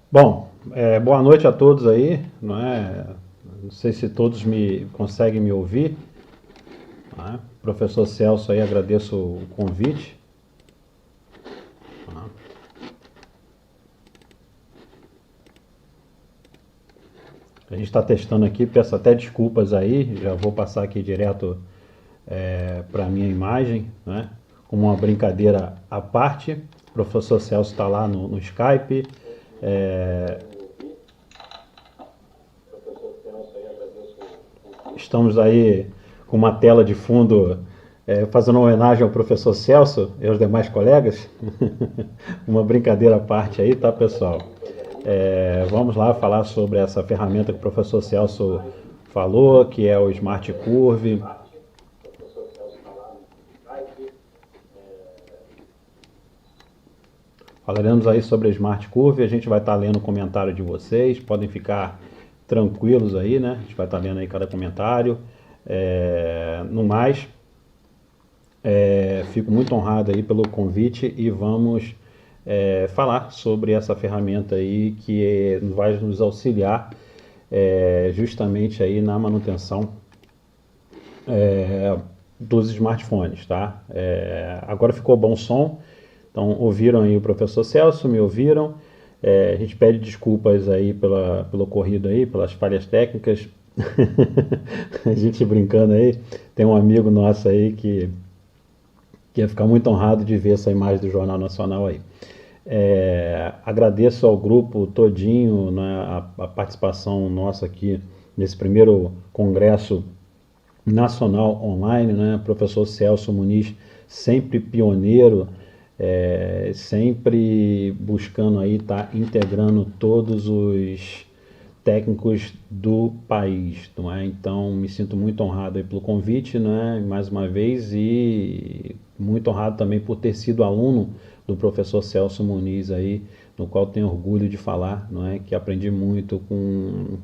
Bom, boa noite a todos aí, não é? Não sei se todos me conseguem me ouvir, não é? Professor Celso aí, agradeço o convite. A gente está testando aqui, peço até desculpas aí, já vou passar aqui direto para a minha imagem, né? Como uma brincadeira à parte. O professor Celso está lá no Skype. É, Estamos aí com uma tela de fundo fazendo uma homenagem ao professor Celso e aos demais colegas. Uma brincadeira à parte aí, tá, pessoal? Vamos lá falar sobre essa ferramenta que o professor Celso falou, que é o Smart Curve. Falaremos aí sobre a Smart Curve, a gente vai estar lendo o comentário de vocês, podem ficar tranquilos aí, né? A gente vai estar lendo aí cada comentário. No mais, fico muito honrado aí pelo convite e vamos falar sobre essa ferramenta aí que vai nos auxiliar justamente aí na manutenção dos smartphones, tá? Agora ficou bom som, então ouviram aí o professor Celso, me ouviram. A gente pede desculpas aí pelo ocorrido aí, pelas falhas técnicas. A gente brincando aí, tem um amigo nosso aí que ia ficar muito honrado de ver essa imagem do Jornal Nacional aí. Agradeço ao grupo todinho, né, a participação nossa aqui nesse primeiro congresso nacional online, né? Professor Celso Muniz, sempre pioneiro, sempre buscando aí estar integrando todos os técnicos do país, não é? Então me sinto muito honrado aí pelo convite, né? Mais uma vez e muito honrado também por ter sido aluno do professor Celso Muniz aí, no qual tenho orgulho de falar, não é? Que aprendi muito com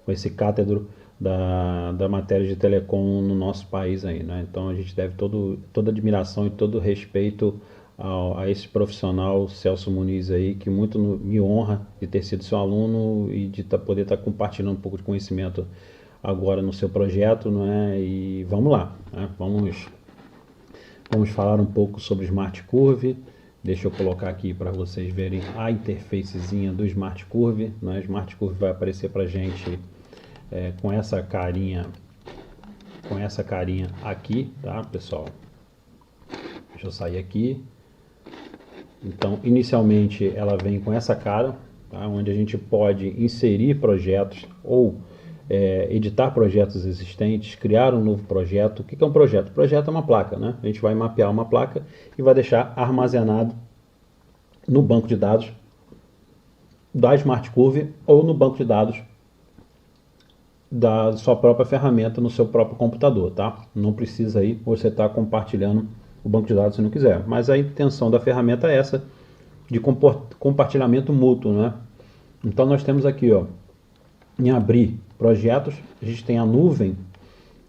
esse catedro da matéria de telecom no nosso país aí, né? Então a gente deve toda admiração e todo respeito a esse profissional Celso Muniz aí, que muito me honra de ter sido seu aluno e de poder estar compartilhando um pouco de conhecimento agora no seu projeto, não é? E vamos lá, né? Vamos falar um pouco sobre Smart Curve. Deixa eu colocar aqui para vocês verem a interfacezinha do Smart Curve, né? Smart Curve vai aparecer para gente com essa carinha aqui, tá, pessoal? Deixa eu sair aqui. Então, inicialmente ela vem com essa cara, tá? Onde a gente pode inserir projetos ou editar projetos existentes, criar um novo projeto. O que é um projeto? O projeto é uma placa, né? A gente vai mapear uma placa e vai deixar armazenado no banco de dados da Smart Curve ou no banco de dados da sua própria ferramenta no seu próprio computador, tá? Não precisa aí você estar compartilhando o banco de dados se não quiser. Mas a intenção da ferramenta é essa, de compartilhamento mútuo, né? Então nós temos aqui, ó, em abrir projetos, a gente tem a nuvem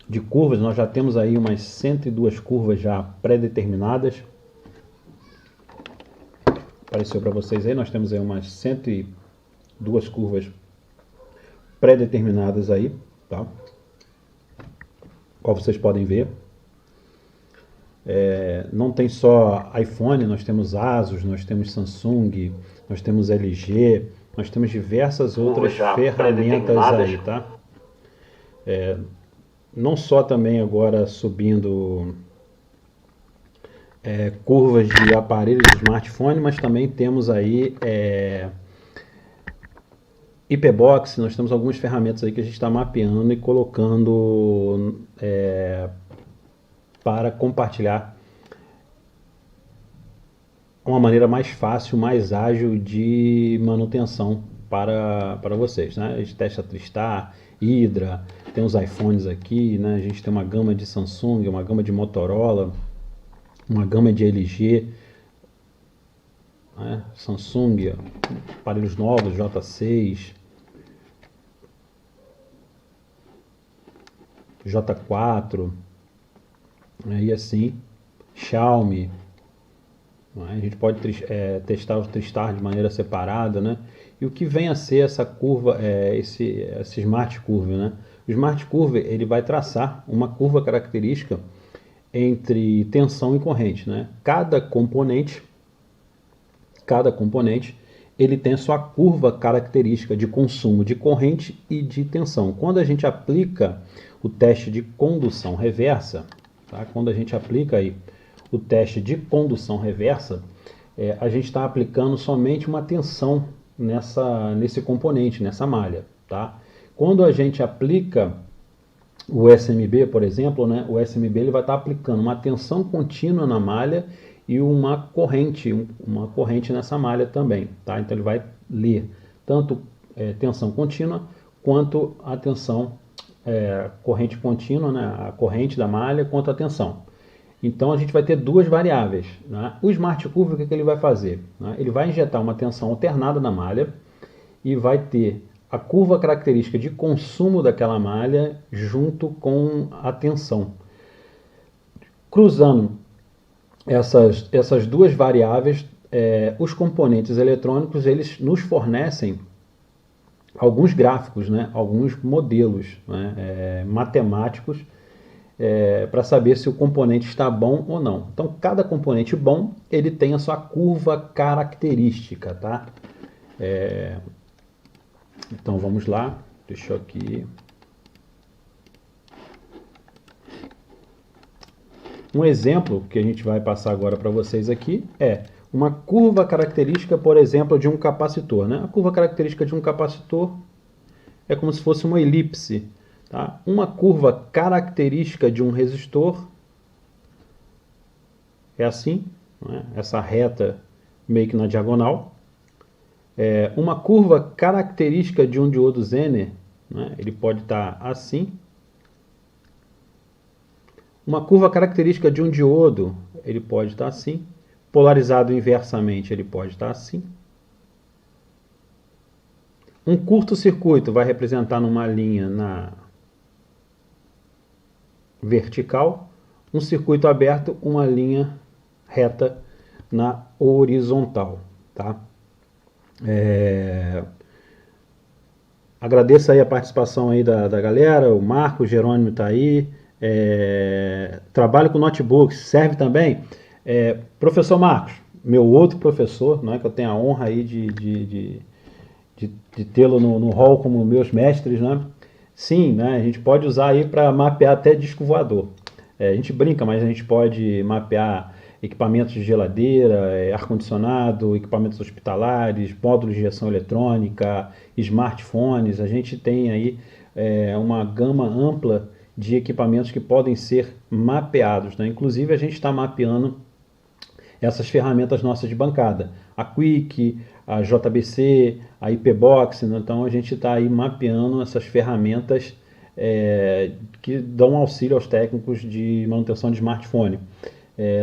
de curvas, nós já temos aí umas 102 curvas já pré-determinadas. Apareceu para vocês aí, nós temos aí umas 102 curvas pré-determinadas aí, tá? Como vocês podem ver. Não tem só iPhone, nós temos Asus, nós temos Samsung, nós temos LG, nós temos diversas outras ferramentas aí, tá? Não só também agora subindo curvas de aparelhos de smartphone, mas também temos aí IPbox, nós temos algumas ferramentas aí que a gente está mapeando e colocando para compartilhar uma maneira mais fácil, mais ágil de manutenção para vocês, né? A gente testa Tristar, Hydra, tem os iPhones aqui, né? A gente tem uma gama de Samsung, uma gama de Motorola, uma gama de LG, né? Samsung, aparelhos novos, J6, J4, né? E assim, Xiaomi, não é? A gente pode testar o Tristar de maneira separada, né? E o que vem a ser essa curva, esse Smart Curve, né? O Smart Curve ele vai traçar uma curva característica entre tensão e corrente, né? Cada componente ele tem a sua curva característica de consumo de corrente e de tensão. Quando a gente aplica o teste de condução reversa, tá? Quando a gente aplica aí o teste de condução reversa, a gente está aplicando somente uma tensão nesse componente, nessa malha, tá? Quando a gente aplica o SMB, por exemplo, né, o SMB ele vai estar aplicando uma tensão contínua na malha e uma corrente nessa malha também, tá? Então ele vai ler tanto tensão contínua quanto a tensão corrente contínua, né, a corrente da malha quanto a tensão. Então a gente vai ter duas variáveis, né? O Smart Curve, o que ele vai fazer? Né? Ele vai injetar uma tensão alternada na malha e vai ter a curva característica de consumo daquela malha junto com a tensão. Cruzando essas duas variáveis, os componentes eletrônicos eles nos fornecem alguns gráficos, né? Alguns modelos, né? Matemáticos para saber se o componente está bom ou não. Então, cada componente bom ele tem a sua curva característica, tá? Então vamos lá, deixa eu aqui. Um exemplo que a gente vai passar agora para vocês aqui é uma curva característica, por exemplo, de um capacitor, né? A curva característica de um capacitor é como se fosse uma elipse, tá? Uma curva característica de um resistor é assim, né? Essa reta meio que na diagonal. Uma curva característica de um diodo Zener, né? Ele pode estar assim. Uma curva característica de um diodo, ele pode estar assim. Polarizado inversamente, ele pode estar assim. Um curto-circuito vai representar numa linha na vertical. Um circuito aberto, uma linha reta na horizontal, tá? Agradeço aí a participação aí da galera, o Marco, o Jerônimo está aí. Trabalho com notebooks, serve também? Professor Marcos, meu outro professor, não é que eu tenho a honra aí de tê-lo no hall como meus mestres, né? Sim, né? A gente pode usar aí para mapear até disco voador. A gente brinca, mas a gente pode mapear equipamentos de geladeira, ar-condicionado, equipamentos hospitalares, módulos de injeção eletrônica, smartphones. A gente tem aí uma gama ampla de equipamentos que podem ser mapeados, né? Inclusive a gente está mapeando essas ferramentas nossas de bancada, a Quick, a JBC, a IPbox, né? Então a gente está aí mapeando essas ferramentas que dão auxílio aos técnicos de manutenção de smartphone.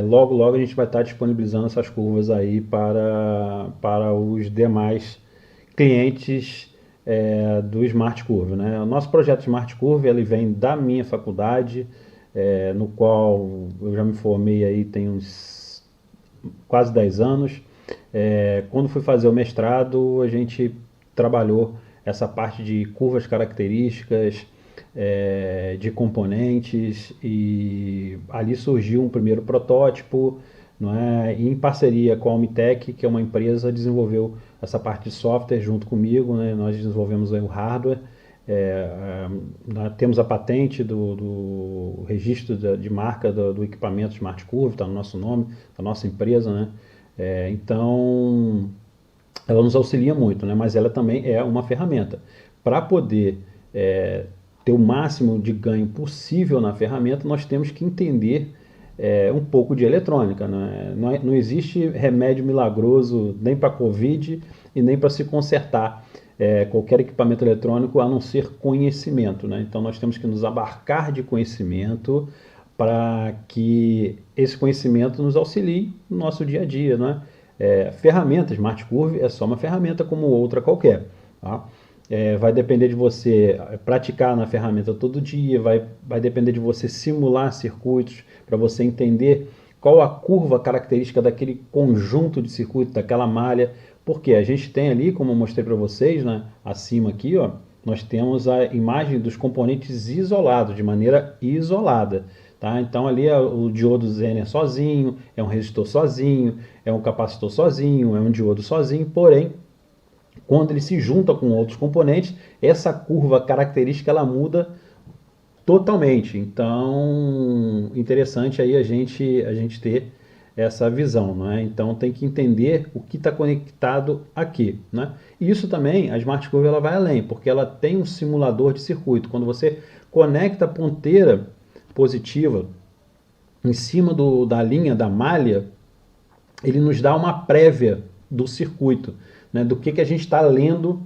Logo a gente vai estar disponibilizando essas curvas aí para os demais clientes do Smart Curve, né? O nosso projeto Smart Curve ele vem da minha faculdade, no qual eu já me formei aí tem uns quase 10 anos. Quando fui fazer o mestrado, a gente trabalhou essa parte de curvas características, de componentes, e ali surgiu um primeiro protótipo, não é? E em parceria com a Omitec, que é uma empresa, desenvolveu essa parte de software junto comigo, né? Nós desenvolvemos aí o hardware, temos a patente do registro de marca do equipamento Smart Curve, está no nosso nome, da nossa empresa, né? Então ela nos auxilia muito, né? Mas ela também é uma ferramenta. Para poder ter o máximo de ganho possível na ferramenta, nós temos que entender um pouco de eletrônica, né? Não existe remédio milagroso nem para Covid e nem para se consertar qualquer equipamento eletrônico a não ser conhecimento, né? Então nós temos que nos abarcar de conhecimento para que esse conhecimento nos auxilie no nosso dia a dia, né? Ferramenta Smart Curve é só uma ferramenta como outra qualquer, tá? Vai depender de você praticar na ferramenta todo dia, vai depender de você simular circuitos para você entender qual a curva característica daquele conjunto de circuito, daquela malha, porque a gente tem ali, como eu mostrei para vocês, né, acima aqui, ó, nós temos a imagem dos componentes isolados, de maneira isolada. Tá? Então ali é o diodo Zener sozinho, é um resistor sozinho, é um capacitor sozinho, é um diodo sozinho, porém, quando ele se junta com outros componentes, essa curva característica ela muda totalmente. Então, interessante aí a gente ter essa visão, não é? Então tem que entender o que está conectado aqui, né? E isso também, a Smart Curve ela vai além, porque ela tem um simulador de circuito. Quando você conecta a ponteira positiva em cima da linha da malha, ele nos dá uma prévia do circuito, né? Do que a gente está lendo,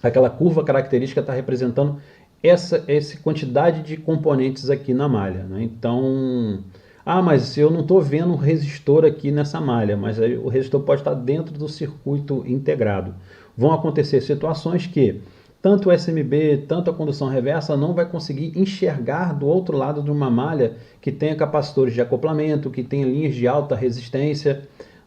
aquela curva característica está representando essa quantidade de componentes aqui na malha, né? Então, mas eu não estou vendo um resistor aqui nessa malha, mas aí o resistor pode estar dentro do circuito integrado. Vão acontecer situações que tanto o SMB, tanto a condução reversa não vai conseguir enxergar do outro lado de uma malha que tenha capacitores de acoplamento, que tenha linhas de alta resistência,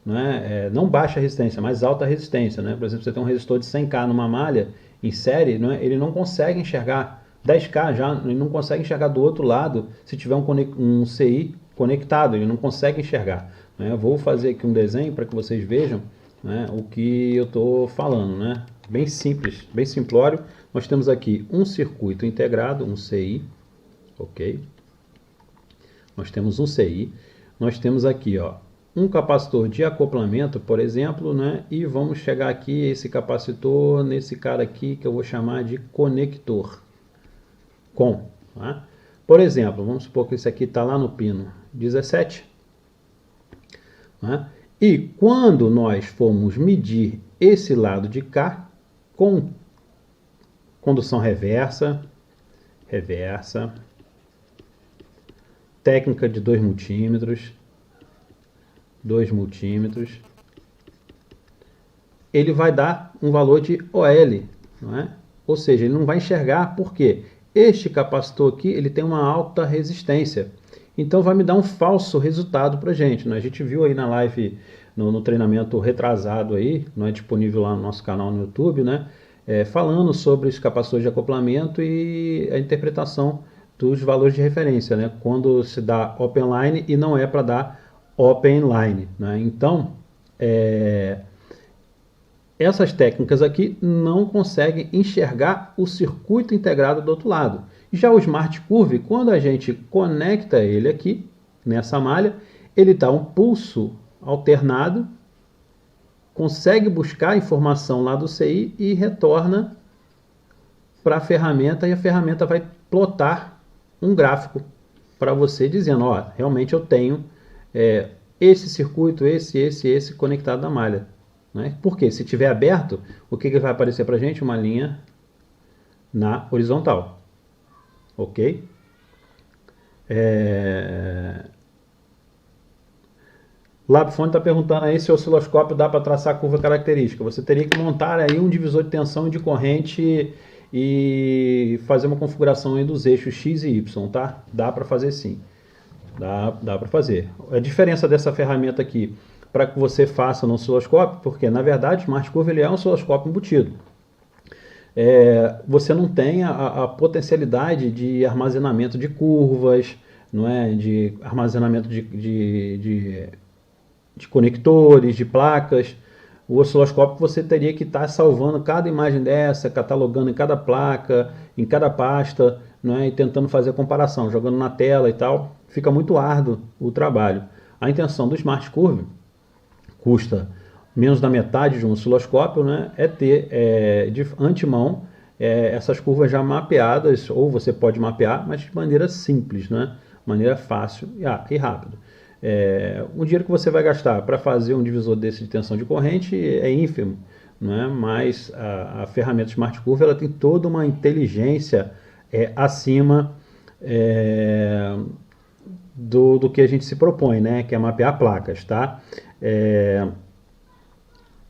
né? Não baixa resistência, mas alta resistência, né? Por exemplo, você tem um resistor de 100K numa malha em série, né? Ele não consegue enxergar 10K já, ele não consegue enxergar do outro lado se tiver um CI conectado, ele não consegue enxergar, né? Eu vou fazer aqui um desenho para que vocês vejam, né, o que eu estou falando, né? Bem simples, bem simplório. Nós temos aqui um circuito integrado, um CI, ok? Nós temos um CI, nós temos aqui, ó, um capacitor de acoplamento, por exemplo, né? E vamos chegar aqui, esse capacitor, nesse cara aqui que eu vou chamar de conector. Tá? Por exemplo, vamos supor que esse aqui está lá no pino 17. Tá? E quando nós formos medir esse lado de cá, com condução reversa, técnica de 2 multímetros, ele vai dar um valor de OL, não é? Ou seja, ele não vai enxergar porque este capacitor aqui ele tem uma alta resistência. Então vai me dar um falso resultado para a gente, né? A gente viu aí na live, no treinamento retrasado aí, não é disponível lá no nosso canal no YouTube, né? Falando sobre os capacitores de acoplamento e a interpretação dos valores de referência, né? Quando se dá open line e não é para dar open line, né? Então, essas técnicas aqui não conseguem enxergar o circuito integrado do outro lado. Já o Smart Curve, quando a gente conecta ele aqui, nessa malha, ele dá um pulso alternado, consegue buscar a informação lá do CI e retorna para a ferramenta, e a ferramenta vai plotar um gráfico para você dizendo, ó, realmente eu tenho esse circuito, esse conectado na malha. Né? Porque se tiver aberto, o que vai aparecer para a gente? Uma linha na horizontal. Ok? Labfone está perguntando aí se o osciloscópio dá para traçar a curva característica. Você teria que montar aí um divisor de tensão e de corrente e fazer uma configuração aí dos eixos X e Y, tá? Dá para fazer sim. Dá para fazer. A diferença dessa ferramenta aqui para que você faça no osciloscópio, porque na verdade o Smart Curve ele é um osciloscópio embutido. Você não tem a potencialidade de armazenamento de curvas, não é? De armazenamento de conectores, de placas. O osciloscópio você teria que estar salvando cada imagem dessa, catalogando em cada placa, em cada pasta, não é? E tentando fazer a comparação, jogando na tela e tal. Fica muito árduo o trabalho. A intenção do Smart Curve custa menos da metade de um osciloscópio, né? É ter de antemão essas curvas já mapeadas, ou você pode mapear, mas de maneira simples, né? Maneira fácil e rápido. O dinheiro que você vai gastar para fazer um divisor desse de tensão de corrente é ínfimo, né? Mas a ferramenta Smart Curve ela tem toda uma inteligência acima do que a gente se propõe, né? Que é mapear placas, tá?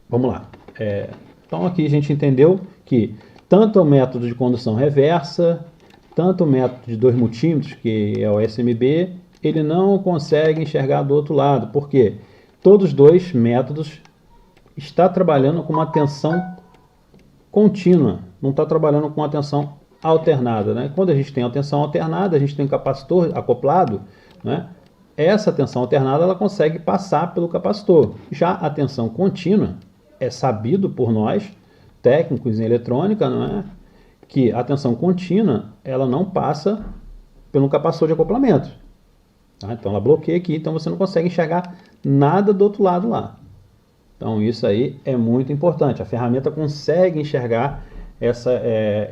Vamos lá. Então aqui a gente entendeu que tanto o método de condução reversa, tanto o método de 2 multímetros, que é o SMB, ele não consegue enxergar do outro lado. Por quê? Todos os dois métodos estão trabalhando com uma tensão contínua, não está trabalhando com uma tensão alternada, né? Quando a gente tem a tensão alternada, a gente tem um capacitor acoplado, né? Essa tensão alternada ela consegue passar pelo capacitor. Já a tensão contínua é sabido por nós, técnicos em eletrônica, não é? Que a tensão contínua ela não passa pelo capacitor de acoplamento. Tá? Então ela bloqueia aqui, então você não consegue enxergar nada do outro lado lá. Então isso aí é muito importante. A ferramenta consegue enxergar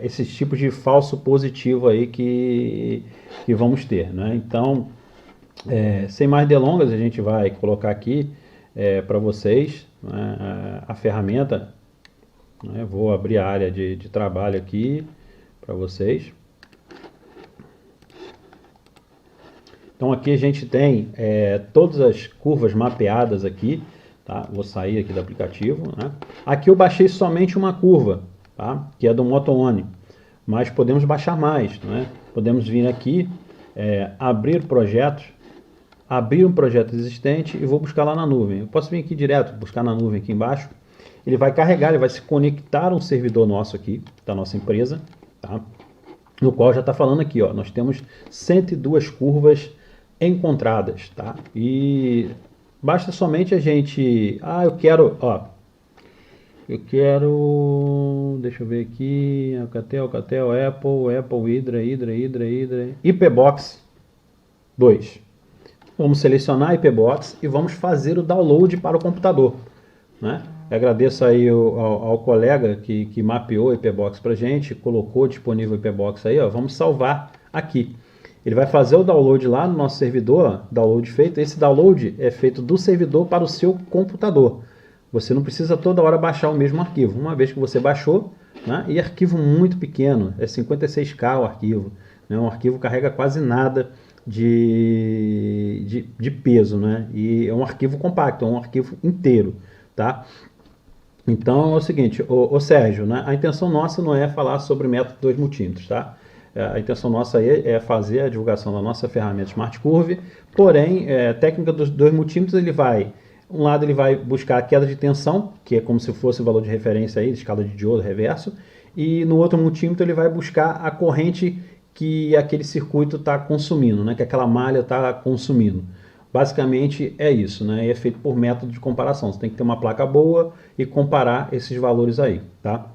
esses tipos de falso positivo aí que vamos ter, né? Então, sem mais delongas, a gente vai colocar aqui para vocês, né, a ferramenta. Né? Vou abrir a área de trabalho aqui para vocês. Então aqui a gente tem todas as curvas mapeadas aqui. Tá? Vou sair aqui do aplicativo. Né? Aqui eu baixei somente uma curva, tá? Que é do MotoOne, mas podemos baixar mais. Né? Podemos vir aqui, abrir projetos, abrir um projeto existente e vou buscar lá na nuvem. Eu posso vir aqui direto, buscar na nuvem aqui embaixo. Ele vai carregar, ele vai se conectar a um servidor nosso aqui, da nossa empresa, tá? No qual já está falando aqui, ó, nós temos 102 curvas encontradas, tá? E basta somente a gente... eu quero, deixa eu ver aqui, Alcatel, Apple, Hydra, IPbox 2. Vamos selecionar a IPbox e vamos fazer o download para o computador, né? Eu agradeço aí ao colega que mapeou a IPbox para a gente, colocou disponível a IPbox aí, ó, vamos salvar aqui. Ele vai fazer o download lá no nosso servidor, ó, download feito. Esse download é feito do servidor para o seu computador. Você não precisa toda hora baixar o mesmo arquivo. Uma vez que você baixou, né, e arquivo muito pequeno, é 56K o arquivo, né, um arquivo carrega quase nada de peso, né, e é um arquivo compacto, é um arquivo inteiro, tá? Então é o seguinte, ô Sérgio, né, a intenção nossa não é falar sobre método 2 multímetros, tá? A intenção nossa aí é fazer a divulgação da nossa ferramenta Smart Curve, porém, a técnica dos 2 multímetros, um lado ele vai buscar a queda de tensão, que é como se fosse o valor de referência aí, escala de diodo reverso, e no outro multímetro ele vai buscar a corrente que aquele circuito está consumindo, né, que aquela malha está consumindo. Basicamente é isso, né? E é feito por método de comparação. Você tem que ter uma placa boa e comparar esses valores aí, tá?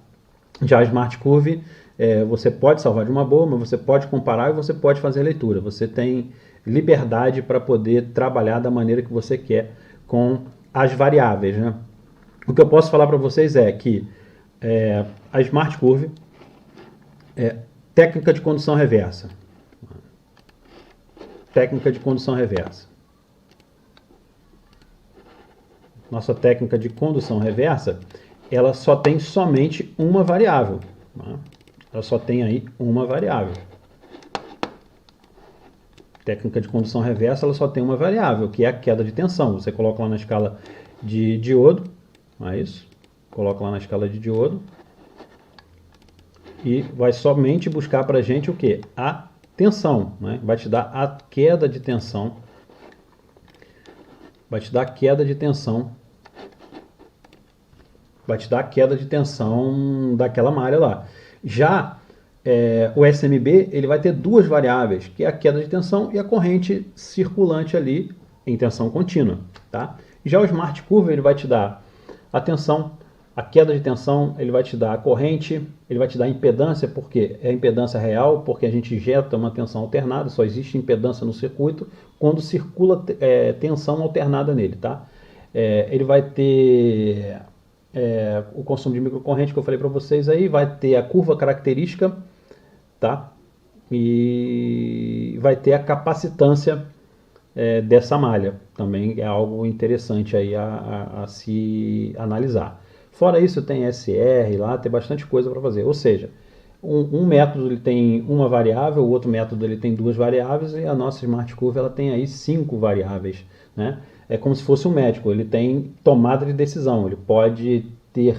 Já a Smart Curve, você pode salvar de uma boa, mas você pode comparar e você pode fazer a leitura. Você tem liberdade para poder trabalhar da maneira que você quer com as variáveis, né? O que eu posso falar para vocês é que a Smart Curve é técnica de condução reversa. Técnica de condução reversa. Nossa técnica de condução reversa, ela só tem somente uma variável. Né? Ela só tem aí uma variável. Técnica de condução reversa, ela só tem uma variável, que é a queda de tensão. Você coloca lá na escala de diodo, é isso. Coloca lá na escala de diodo. E vai somente buscar para a gente o que? A tensão. Né? Vai te dar a queda de tensão. Vai te dar a queda de tensão. Vai te dar a queda de tensão daquela malha lá. Já o SMB, ele vai ter duas variáveis, que é a queda de tensão e a corrente circulante ali em tensão contínua. Tá? Já o Smart Curve, ele vai te dar a tensão, a queda de tensão, ele vai te dar a corrente, ele vai te dar a impedância, porque é a impedância real, porque a gente injeta uma tensão alternada, só existe impedância no circuito quando circula tensão alternada nele, tá? Ele vai ter o consumo de microcorrente que eu falei para vocês aí, vai ter a curva característica, tá? E vai ter a capacitância dessa malha, também é algo interessante aí a se analisar. Fora isso, tem SR lá, tem bastante coisa para fazer. Ou seja, um método ele tem uma variável, o outro método ele tem duas variáveis e a nossa Smart Curve ela tem aí 5 variáveis. Né? É como se fosse um médico, ele tem tomada de decisão, ele pode ter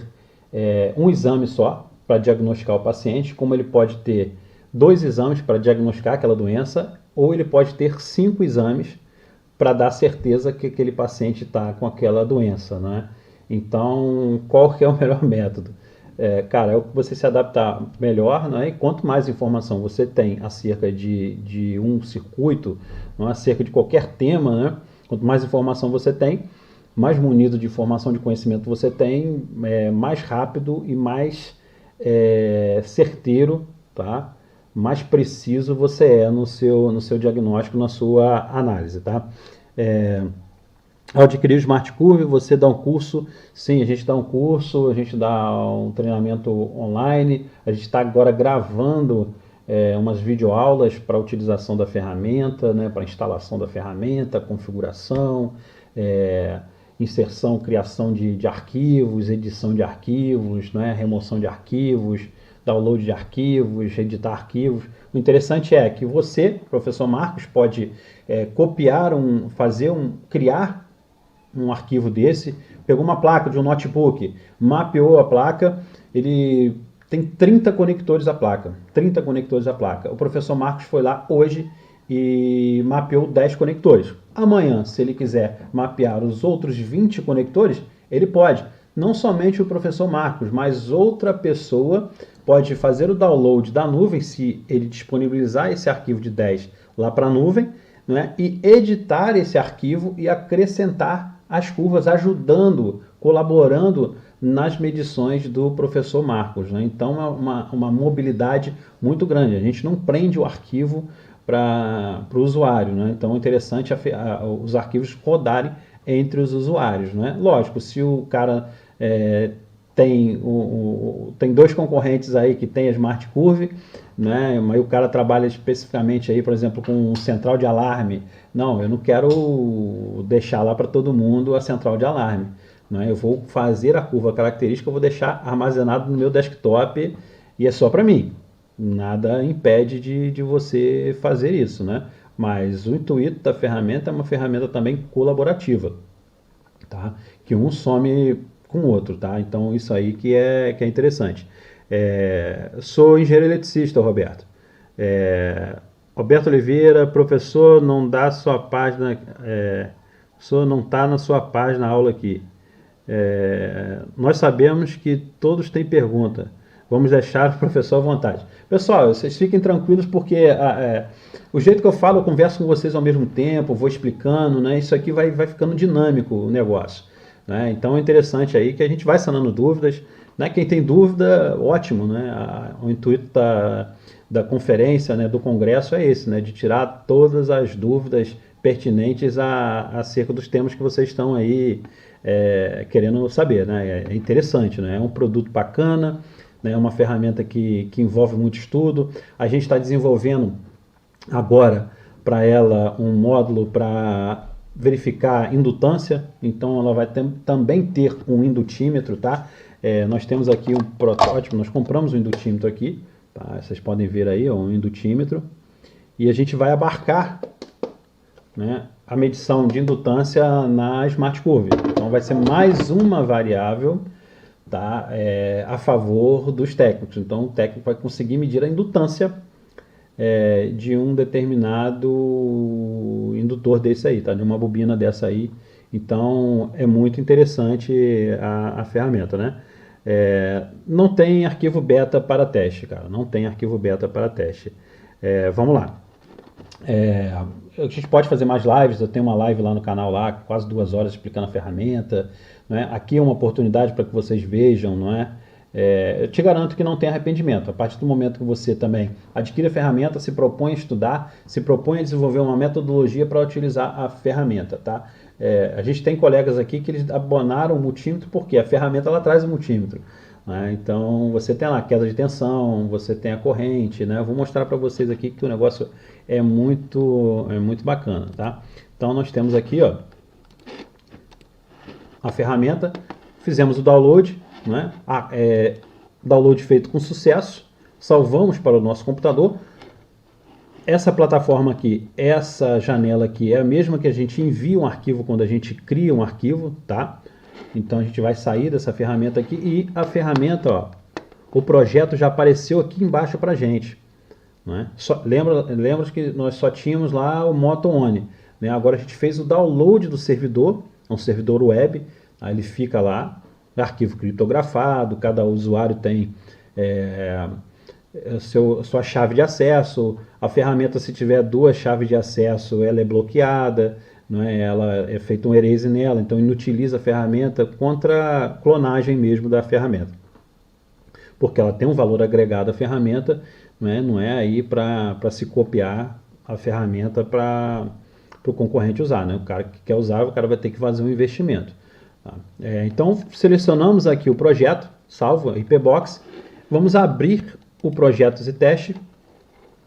um exame só para diagnosticar o paciente, como ele pode ter 2 exames para diagnosticar aquela doença ou ele pode ter 5 exames para dar certeza que aquele paciente está com aquela doença, né? Então, qual que é o melhor método? Cara, é o que você se adaptar melhor, né? E quanto mais informação você tem acerca de um circuito, não é? Acerca de qualquer tema, né? Quanto mais informação você tem, mais munido de informação, de conhecimento você tem, mais rápido e mais certeiro, tá? Mais preciso você é no seu diagnóstico, na sua análise, tá? Ao adquirir o Smart Curve, você dá um curso, sim, a gente dá um curso, a gente dá um treinamento online, a gente está agora gravando umas videoaulas para a utilização da ferramenta, né, para a instalação da ferramenta, configuração, inserção, criação de arquivos, edição de arquivos, né, remoção de arquivos, download de arquivos, editar arquivos. O interessante é que você, professor Marcos, pode copiar, criar um arquivo desse, pegou uma placa de um notebook, mapeou a placa, ele tem 30 conectores à placa, 30 conectores à placa. O professor Marcos foi lá hoje e mapeou 10 conectores. Amanhã, se ele quiser mapear os outros 20 conectores, ele pode. Não somente o professor Marcos, mas outra pessoa pode fazer o download da nuvem, se ele disponibilizar esse arquivo de 10 lá para a nuvem, né, e editar esse arquivo e acrescentar as curvas, ajudando, colaborando nas medições do professor Marcos, né? Então é uma mobilidade muito grande. A gente não prende o arquivo para o usuário, né? Então é interessante os arquivos rodarem entre os usuários, né? Lógico, se o cara tem 2 concorrentes aí que tem a Smart Curve, né? Mas o cara trabalha especificamente aí, por exemplo, com central de alarme. Não, eu não quero deixar lá para todo mundo a central de alarme, né? Eu vou fazer a curva característica, eu vou deixar armazenado no meu desktop e é só para mim. Nada impede de você fazer isso, né? Mas o intuito da ferramenta é uma ferramenta também colaborativa, tá? Que um some com o outro, tá? Então isso aí que é interessante. Sou engenheiro eletricista, Roberto. Roberto Oliveira, professor, não dá sua página, professor não está na sua página aula aqui. Nós sabemos que todos têm pergunta. Vamos deixar o professor à vontade. Pessoal, vocês fiquem tranquilos porque o jeito que eu falo, eu converso com vocês ao mesmo tempo, vou explicando, né? Isso aqui vai ficando dinâmico o negócio, né? Então é interessante aí que a gente vai sanando dúvidas, né? Quem tem dúvida, ótimo, né? O intuito da conferência, né, do congresso é esse, né? De tirar todas as dúvidas pertinentes acerca dos temas que vocês estão aí querendo saber, né? É interessante, né? É um produto bacana, né? É uma ferramenta que envolve muito estudo. A gente está desenvolvendo agora para ela um módulo para verificar indutância, então ela vai também ter um indutímetro, tá? Nós temos aqui um protótipo, nós compramos um indutímetro aqui, tá? Vocês podem ver aí, ó, um indutímetro, e a gente vai abarcar, né, a medição de indutância na Smart Curve. Então vai ser mais uma variável, tá, a favor dos técnicos. Então o técnico vai conseguir medir a indutância de um determinado indutor desse aí, tá? De uma bobina dessa aí. Então é muito interessante a ferramenta, né? Não tem arquivo beta para teste, cara. Não tem arquivo beta para teste. Vamos lá. A gente pode fazer mais lives. Eu tenho uma live lá no canal, lá, quase 2 horas explicando a ferramenta, né? Aqui é uma oportunidade para que vocês vejam, não é? Eu te garanto que não tem arrependimento. A partir do momento que você também adquire a ferramenta, se propõe a estudar, se propõe a desenvolver uma metodologia para utilizar a ferramenta, tá? A gente tem colegas aqui que eles abonaram o multímetro porque a ferramenta ela traz o multímetro, né? Então você tem lá a queda de tensão, você tem a corrente, né? Eu vou mostrar para vocês aqui que o negócio é muito bacana, tá? Então nós temos aqui, ó, a ferramenta, fizemos o download, né? Download feito com sucesso, salvamos para o nosso computador. Essa plataforma aqui, essa janela aqui é a mesma que a gente envia um arquivo quando a gente cria um arquivo, tá? Então a gente vai sair dessa ferramenta aqui e a ferramenta, ó, o projeto já apareceu aqui embaixo para a gente, não é? Lembra que nós só tínhamos lá o Moto On, né? Agora a gente fez o download do servidor, é um servidor web, aí ele fica lá, arquivo criptografado, cada usuário tem sua chave de acesso, a ferramenta, se tiver duas chaves de acesso, ela é bloqueada, não é? Ela é feito um erase nela, então inutiliza a ferramenta contra a clonagem mesmo da ferramenta, porque ela tem um valor agregado à ferramenta, não é aí para se copiar a ferramenta para o concorrente usar, né? O cara que quer usar, o cara vai ter que fazer um investimento. Tá? Então selecionamos aqui o projeto, salvo a IPbox, vamos abrir o projeto e teste,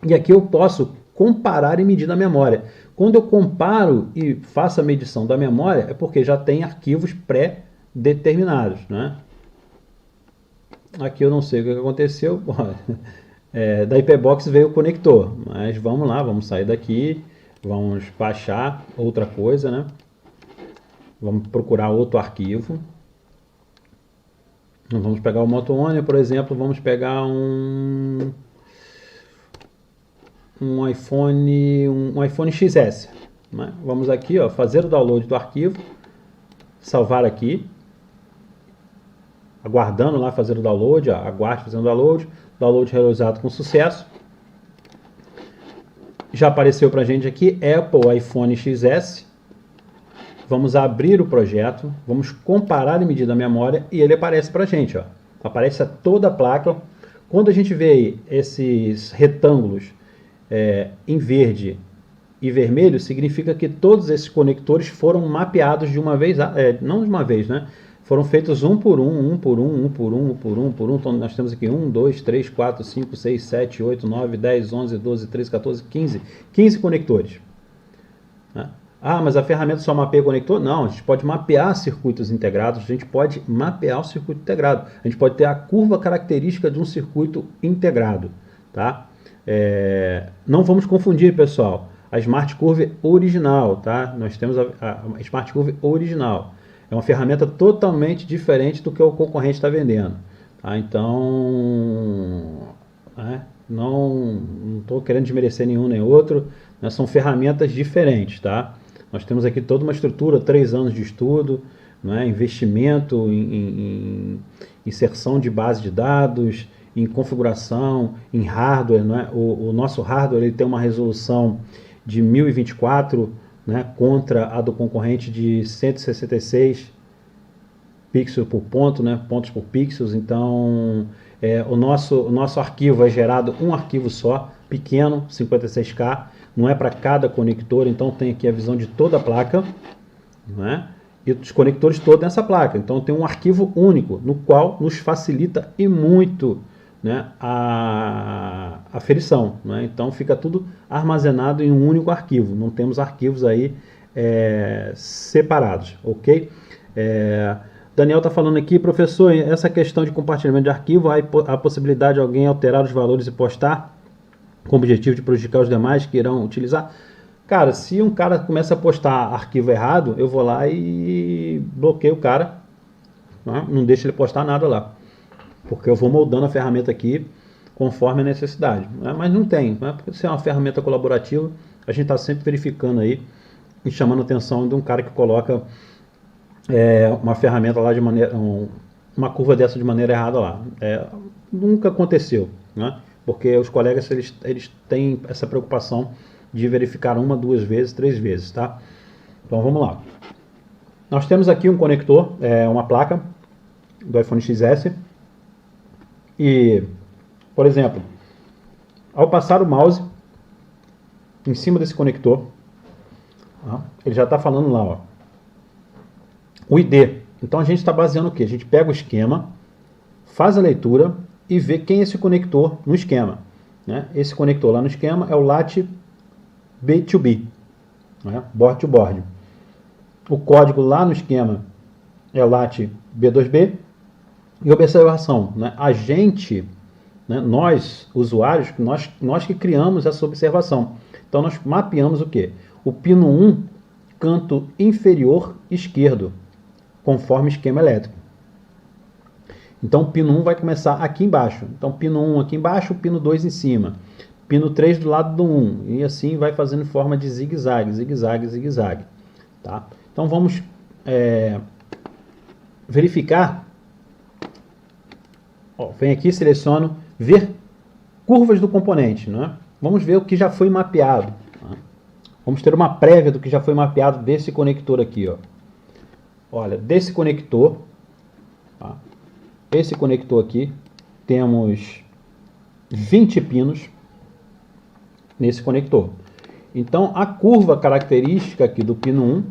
e aqui eu posso comparar e medir na memória. Quando eu comparo e faço a medição da memória, é porque já tem arquivos pré-determinados, né? Aqui eu não sei o que aconteceu, da IPbox veio o conector, mas vamos lá, vamos sair daqui, vamos baixar outra coisa, né? Vamos procurar outro arquivo. Vamos pegar o Moto On, por exemplo, vamos pegar um iPhone XS. Né? Vamos aqui, ó, fazer o download do arquivo, salvar aqui, aguardando lá fazer o download, ó, aguarde fazendo o download realizado com sucesso. Já apareceu pra gente aqui Apple iPhone XS. Vamos abrir o projeto, vamos comparar e medir a memória e ele aparece pra gente, ó. Aparece toda a placa. Quando a gente vê aí esses retângulos em verde e vermelho, significa que todos esses conectores foram mapeados de uma vez, não de uma vez, né? Foram feitos um por um. Então nós temos aqui 1, 2, 3, 4, 5, 6, 7, 8, 9, 10, 11, 12, 13, 14, 15 conectores. Né? Ah, mas a ferramenta só mapeia conector? Não, a gente pode mapear circuitos integrados, a gente pode mapear o circuito integrado. A gente pode ter a curva característica de um circuito integrado, tá? Não vamos confundir, pessoal, a Smart Curve original, tá? Nós temos a Smart Curve original. É uma ferramenta totalmente diferente do que o concorrente está vendendo, tá? Então, não estou querendo desmerecer nenhum nem outro, né? São ferramentas diferentes, tá? Nós temos aqui toda uma estrutura, 3 anos de estudo, né? Investimento em inserção de base de dados, em configuração, em hardware, né? O nosso hardware ele tem uma resolução de 1024, né? Contra a do concorrente de 166 pixels por ponto, né? Pontos por pixels. Então, o nosso arquivo é gerado um arquivo só, pequeno, 56K, não é para cada conector, então tem aqui a visão de toda a placa, né? E os conectores todos nessa placa. Então tem um arquivo único, no qual nos facilita e muito, né, a aferição, né? Então fica tudo armazenado em um único arquivo, não temos arquivos aí separados, ok? Daniel está falando aqui, professor, essa questão de compartilhamento de arquivo, há a possibilidade de alguém alterar os valores e postar com o objetivo de prejudicar os demais que irão utilizar? Cara, se um cara começa a postar arquivo errado, eu vou lá e bloqueio o cara, né? Não deixo ele postar nada lá, porque eu vou moldando a ferramenta aqui conforme a necessidade, né? Mas não tem, né? Porque se é uma ferramenta colaborativa, a gente está sempre verificando aí e chamando a atenção de um cara que coloca uma ferramenta lá de maneira, uma curva dessa de maneira errada lá. Nunca aconteceu, né? Porque os colegas eles têm essa preocupação de verificar 1, 2 vezes, 3 vezes, tá? Então vamos lá. Nós temos aqui um conector, uma placa do iPhone XS e, por exemplo, ao passar o mouse em cima desse conector, ele já está falando lá, ó, o ID. Então a gente está baseando o quê? A gente pega o esquema, faz a leitura e vê quem é esse conector no esquema, né? Esse conector lá no esquema é o LAT B2B, né? Board to board. O código lá no esquema é o LAT B2B. E observação, né? A gente, né, nós, usuários, nós que criamos essa observação. Então nós mapeamos o quê? O pino 1, canto inferior esquerdo, conforme esquema elétrico. Então o pino 1 vai começar aqui embaixo. Então pino 1 aqui embaixo, pino 2 em cima. pino 3 do lado do 1, e assim vai fazendo em forma de zigue-zague, zigue-zague, zigue-zague, tá? Então vamos verificar. Ó, vem aqui, seleciono ver curvas do componente, né? Vamos ver o que já foi mapeado. Tá? Vamos ter uma prévia do que já foi mapeado desse conector aqui, ó. Olha, desse conector, tá? Esse conector aqui, temos 20 pinos nesse conector. Então, a curva característica aqui do pino 1,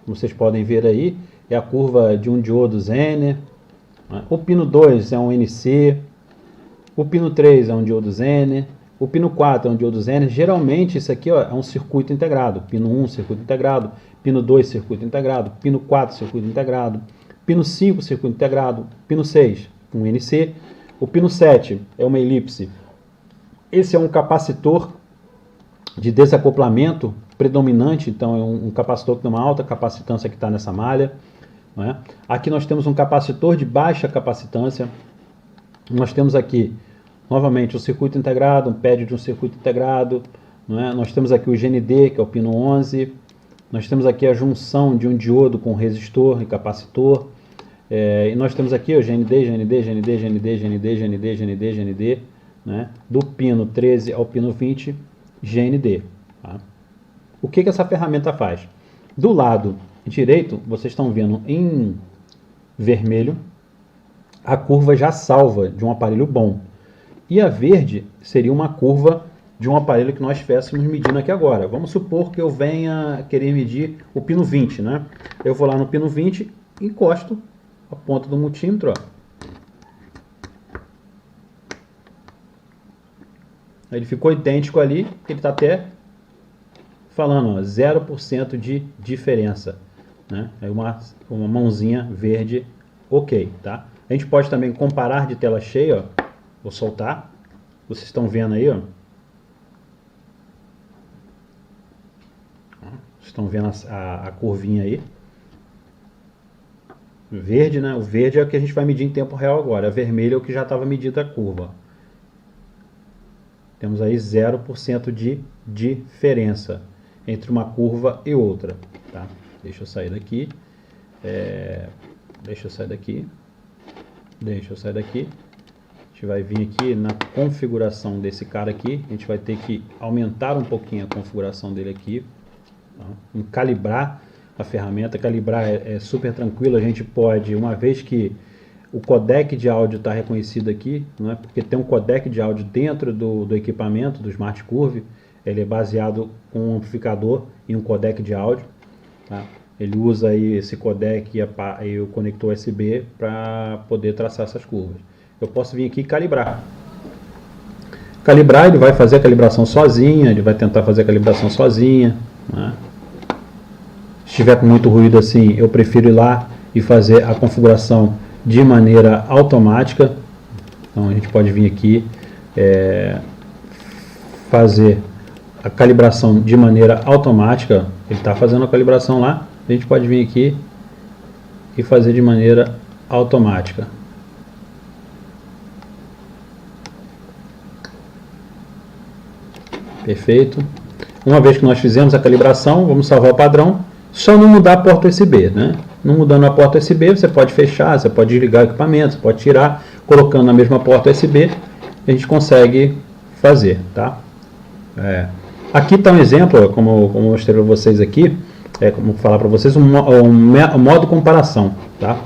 como vocês podem ver aí, é a curva de um diodo Zener. O pino 2 é um NC, o pino 3 é um diodo Zener, o pino 4 é um diodo Zener. Geralmente isso aqui, ó, é um circuito integrado. Pino 1, circuito integrado, pino 2, circuito integrado, pino 4, circuito integrado, pino 5, circuito integrado, pino 6, um NC, o pino 7 é uma elipse. Esse é um capacitor de desacoplamento predominante, então é um capacitor que tem uma alta capacitância que está nessa malha. Não é? Aqui nós temos um capacitor de baixa capacitância. Nós temos aqui, novamente, o circuito integrado, um pad de um circuito integrado. Não é? Nós temos aqui o GND, que é o pino 11. Nós temos aqui a junção de um diodo com resistor e capacitor. E nós temos aqui o GND, GND, GND, GND, GND, GND, GND, GND. Né? Do pino 13 ao pino 20, GND. Tá? O que essa ferramenta faz? Do lado direito, vocês estão vendo em vermelho a curva já salva de um aparelho bom. E a verde seria uma curva de um aparelho que nós estivéssemos medindo aqui agora. Vamos supor que eu venha querer medir o pino 20, né? Eu vou lá no pino 20, encosto a ponta do multímetro, ó. Ele ficou idêntico ali, ele está até falando, ó, 0% de diferença. Né? Aí uma mãozinha verde, ok, tá? A gente pode também comparar de tela cheia, ó. Vou soltar, vocês estão vendo aí, ó. Vocês estão vendo a curvinha aí, verde, né? O verde é o que a gente vai medir em tempo real agora, a vermelha é o que já estava medido a curva. Temos aí 0% de diferença entre uma curva e outra, tá? Deixa eu sair daqui, deixa eu sair daqui, deixa eu sair daqui. A gente vai vir aqui na configuração desse cara aqui, a gente vai ter que aumentar um pouquinho a configuração dele aqui, tá? Em calibrar a ferramenta. Calibrar é super tranquilo, a gente pode, uma vez que o codec de áudio está reconhecido aqui, não é? Porque tem um codec de áudio dentro do equipamento, do Smart Curve, ele é baseado com um amplificador e um codec de áudio. Tá? Ele usa aí esse codec e o conector USB para poder traçar essas curvas. Eu posso vir aqui e calibrar. Calibrar, ele vai fazer a calibração sozinho, ele vai tentar fazer a calibração sozinha. Né? Se tiver com muito ruído assim, eu prefiro ir lá e fazer a configuração de maneira automática. Então a gente pode vir aqui, fazer a calibração de maneira automática. Ele está fazendo a calibração lá, a gente pode vir aqui e fazer de maneira automática. Perfeito. Uma vez que nós fizemos a calibração, vamos salvar o padrão, só não mudar a porta USB, né? Não mudando a porta USB, você pode fechar, você pode desligar o equipamento, você pode tirar, colocando na mesma porta USB, a gente consegue fazer, tá? Aqui está um exemplo, como eu mostrei para vocês aqui, como falar para vocês, um modo comparação, tá?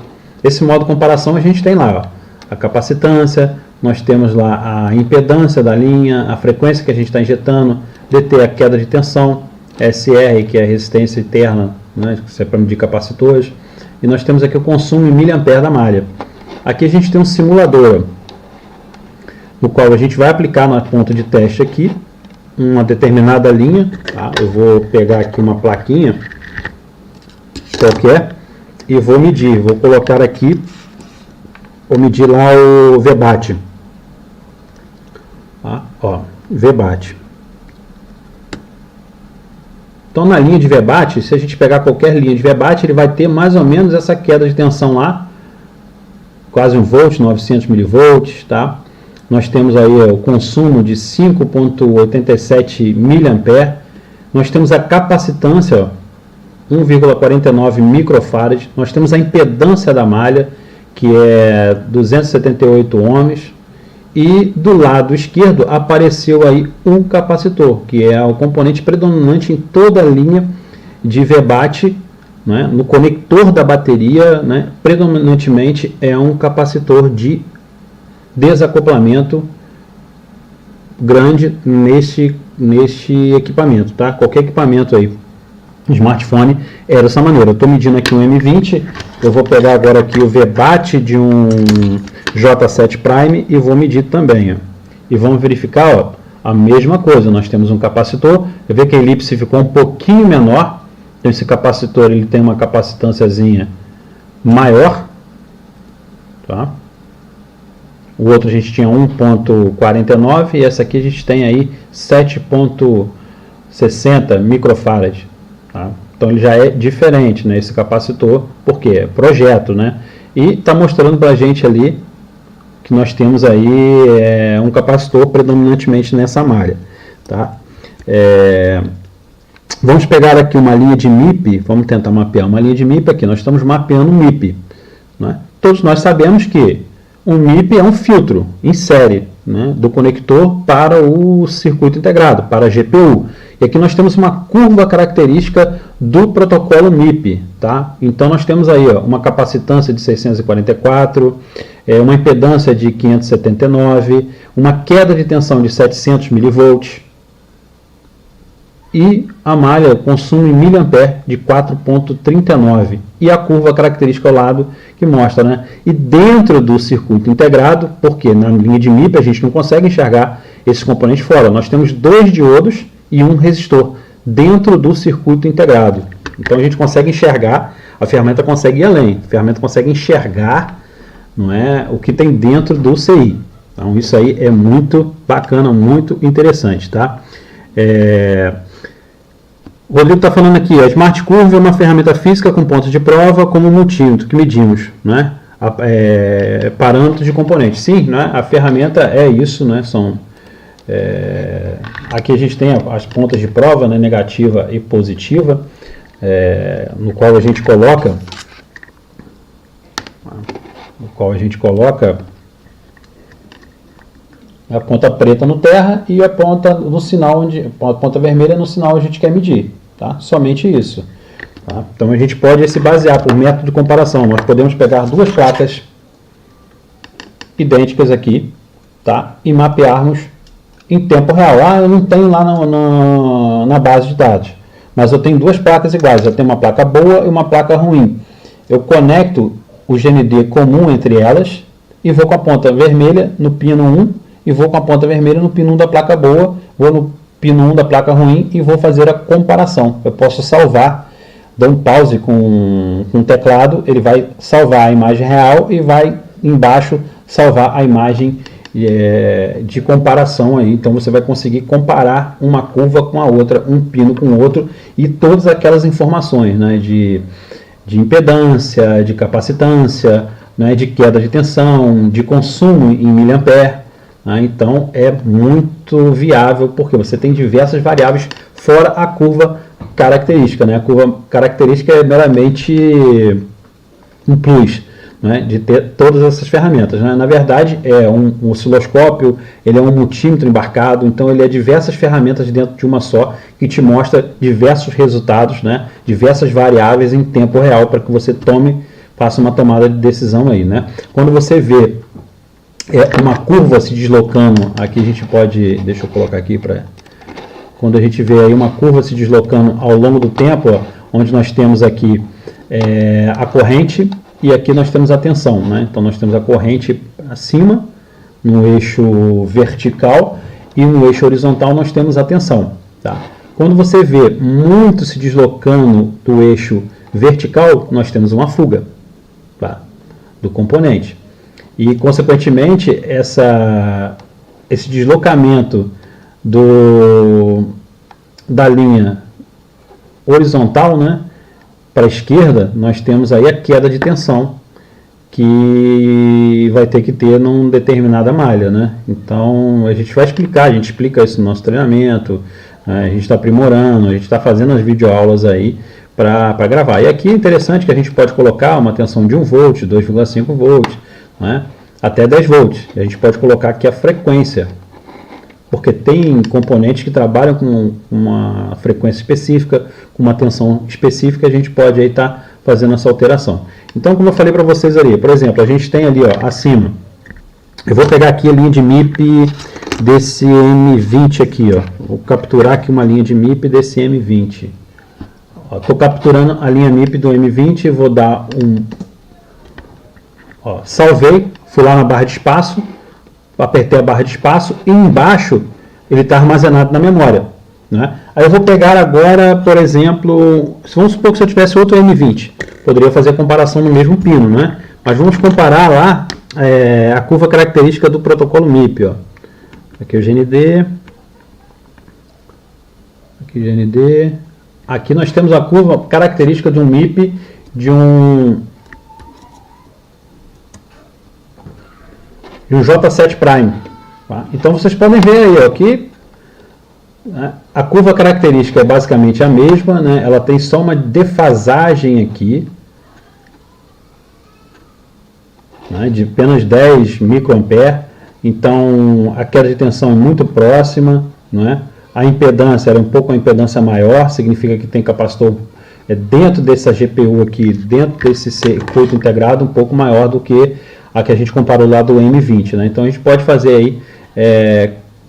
Esse modo comparação a gente tem lá, ó, a capacitância, nós temos lá a impedância da linha, a frequência que a gente está injetando, DT, a queda de tensão, SR, que é a resistência interna, né, que é para medir capacitores, e nós temos aqui o consumo em miliampere da malha. Aqui a gente tem um simulador, no qual a gente vai aplicar na ponta de teste aqui, uma determinada linha, tá? Eu vou pegar aqui uma plaquinha qualquer e vou medir, vou colocar aqui, vou medir lá o VBAT, tá? Ó, VBAT. Então na linha de VBAT, se a gente pegar qualquer linha de VBAT, ele vai ter mais ou menos essa queda de tensão lá, quase 1 volt, 900 milivolts, tá? nós temos aí o consumo de 5,87 mA, nós temos a capacitância, 1,49 microfarads, nós temos a impedância da malha, que é 278 ohms, e do lado esquerdo apareceu aí um capacitor, que é o componente predominante em toda a linha de VBAT, né? No conector da bateria, né? Predominantemente é um capacitor de desacoplamento grande neste equipamento, tá? Qualquer equipamento aí, smartphone, é dessa maneira. Eu estou medindo aqui um M20, eu vou pegar agora aqui o VBAT de um J7 Prime e vou medir também, ó. E vamos verificar, ó, a mesma coisa. Nós temos um capacitor, eu vejo que a elipse ficou um pouquinho menor, então esse capacitor ele tem uma capacitânciazinha maior, tá? O outro a gente tinha 1,49 e essa aqui a gente tem aí 7,60 microfarads, tá? Então ele já é diferente, né, esse capacitor, porque é projeto, né? E está mostrando para a gente ali que nós temos aí um capacitor predominantemente nessa malha, tá? Vamos pegar aqui uma linha de MIP, vamos tentar mapear uma linha de MIP aqui, nós estamos mapeando o MIP, né? Todos nós sabemos que um MIP é um filtro em série, né, do conector para o circuito integrado, para a GPU. E aqui nós temos uma curva característica do protocolo MIP, tá? Então nós temos aí, ó, uma capacitância de 644, uma impedância de 579, uma queda de tensão de 700 mV e a malha consumo em miliampere de 4,39 e a curva característica ao lado que mostra, né? E dentro do circuito integrado, porque na linha de MIP a gente não consegue enxergar esses componentes fora, nós temos 2 diodos e um resistor dentro do circuito integrado. Então a gente consegue enxergar, a ferramenta consegue ir além, a ferramenta consegue enxergar, não é, o que tem dentro do CI. Então isso aí é muito bacana, muito interessante, tá? O Rodrigo está falando aqui, a Smart Curve é uma ferramenta física com pontos de prova como multímetro que medimos, né? Parâmetros de componentes. Sim, né? A ferramenta é isso, né? Aqui a gente tem as pontas de prova, né? Negativa e positiva, no qual a gente coloca a ponta preta no terra e a ponta no sinal a ponta vermelha no sinal a gente quer medir, tá? Somente isso, tá? Então a gente pode se basear por método de comparação. Nós podemos pegar duas placas idênticas aqui, tá? E mapearmos em tempo real. Eu não tenho lá na base de dados, mas eu tenho duas placas iguais. Eu tenho uma placa boa e uma placa ruim. Eu conecto o GND comum entre elas e vou com a ponta vermelha no pino 1 e vou com a ponta vermelha no pino 1 da placa boa, vou no pino 1 da placa ruim e vou fazer a comparação. Eu posso salvar, dar um pause com o teclado, ele vai salvar a imagem real e vai embaixo salvar a imagem de comparação aí. Então você vai conseguir comparar uma curva com a outra, um pino com o outro e todas aquelas informações, né, de impedância, de capacitância, né, de queda de tensão, de consumo em miliampere. Então é muito viável porque você tem diversas variáveis fora a curva característica, né? A curva característica é meramente um plus, né, de ter todas essas ferramentas, né? Na verdade é um osciloscópio, ele é um multímetro embarcado, então ele é diversas ferramentas dentro de uma só que te mostra diversos resultados, né? Diversas variáveis em tempo real para que você faça uma tomada de decisão aí, né? Quando você vê uma curva se deslocando, aqui a gente pode, deixa eu colocar aqui para, quando a gente vê aí uma curva se deslocando ao longo do tempo, ó, onde nós temos aqui a corrente e aqui nós temos a tensão, né? Então nós temos a corrente acima, no eixo vertical, e no eixo horizontal nós temos a tensão, tá? Quando você vê muito se deslocando do eixo vertical, nós temos uma fuga, tá, do componente. E, consequentemente, esse deslocamento da linha horizontal, né, para a esquerda, nós temos aí a queda de tensão que vai ter que ter numa determinada malha, né? Então a gente vai explicar, a gente explica isso no nosso treinamento, né? A gente está aprimorando, a gente está fazendo as videoaulas aí para gravar. E aqui é interessante que a gente pode colocar uma tensão de 1 volt, 2,5 volts, né? Até 10 volts. A gente pode colocar aqui a frequência, porque tem componentes que trabalham com uma frequência específica, com uma tensão específica, a gente pode aí estar fazendo essa alteração. Então, como eu falei para vocês ali, por exemplo, a gente tem ali, ó, acima, eu vou pegar aqui a linha de MIP desse M20 aqui, ó, vou capturar aqui uma linha de MIP desse M20. Estou capturando a linha MIP do M20, vou dar um, ó, salvei, fui lá na barra de espaço, apertei a barra de espaço e embaixo ele está armazenado na memória, né? Aí eu vou pegar agora, por exemplo, vamos supor que se eu tivesse outro M20, poderia fazer a comparação no mesmo pino, né? Mas vamos comparar lá a curva característica do protocolo MIP, ó. Aqui é o GND, aqui o GND, aqui nós temos a curva característica de um MIP de um J7 Prime. Tá? Então vocês podem ver aí, ó, que a curva característica é basicamente a mesma, né? Ela tem só uma defasagem aqui, né, de apenas 10 microampere, então a queda de tensão é muito próxima, né? A impedância era um pouco uma impedância maior, significa que tem capacitor dentro dessa GPU aqui, dentro desse circuito integrado, um pouco maior do que a que a gente comparou lá do M20, né? Então a gente pode fazer aí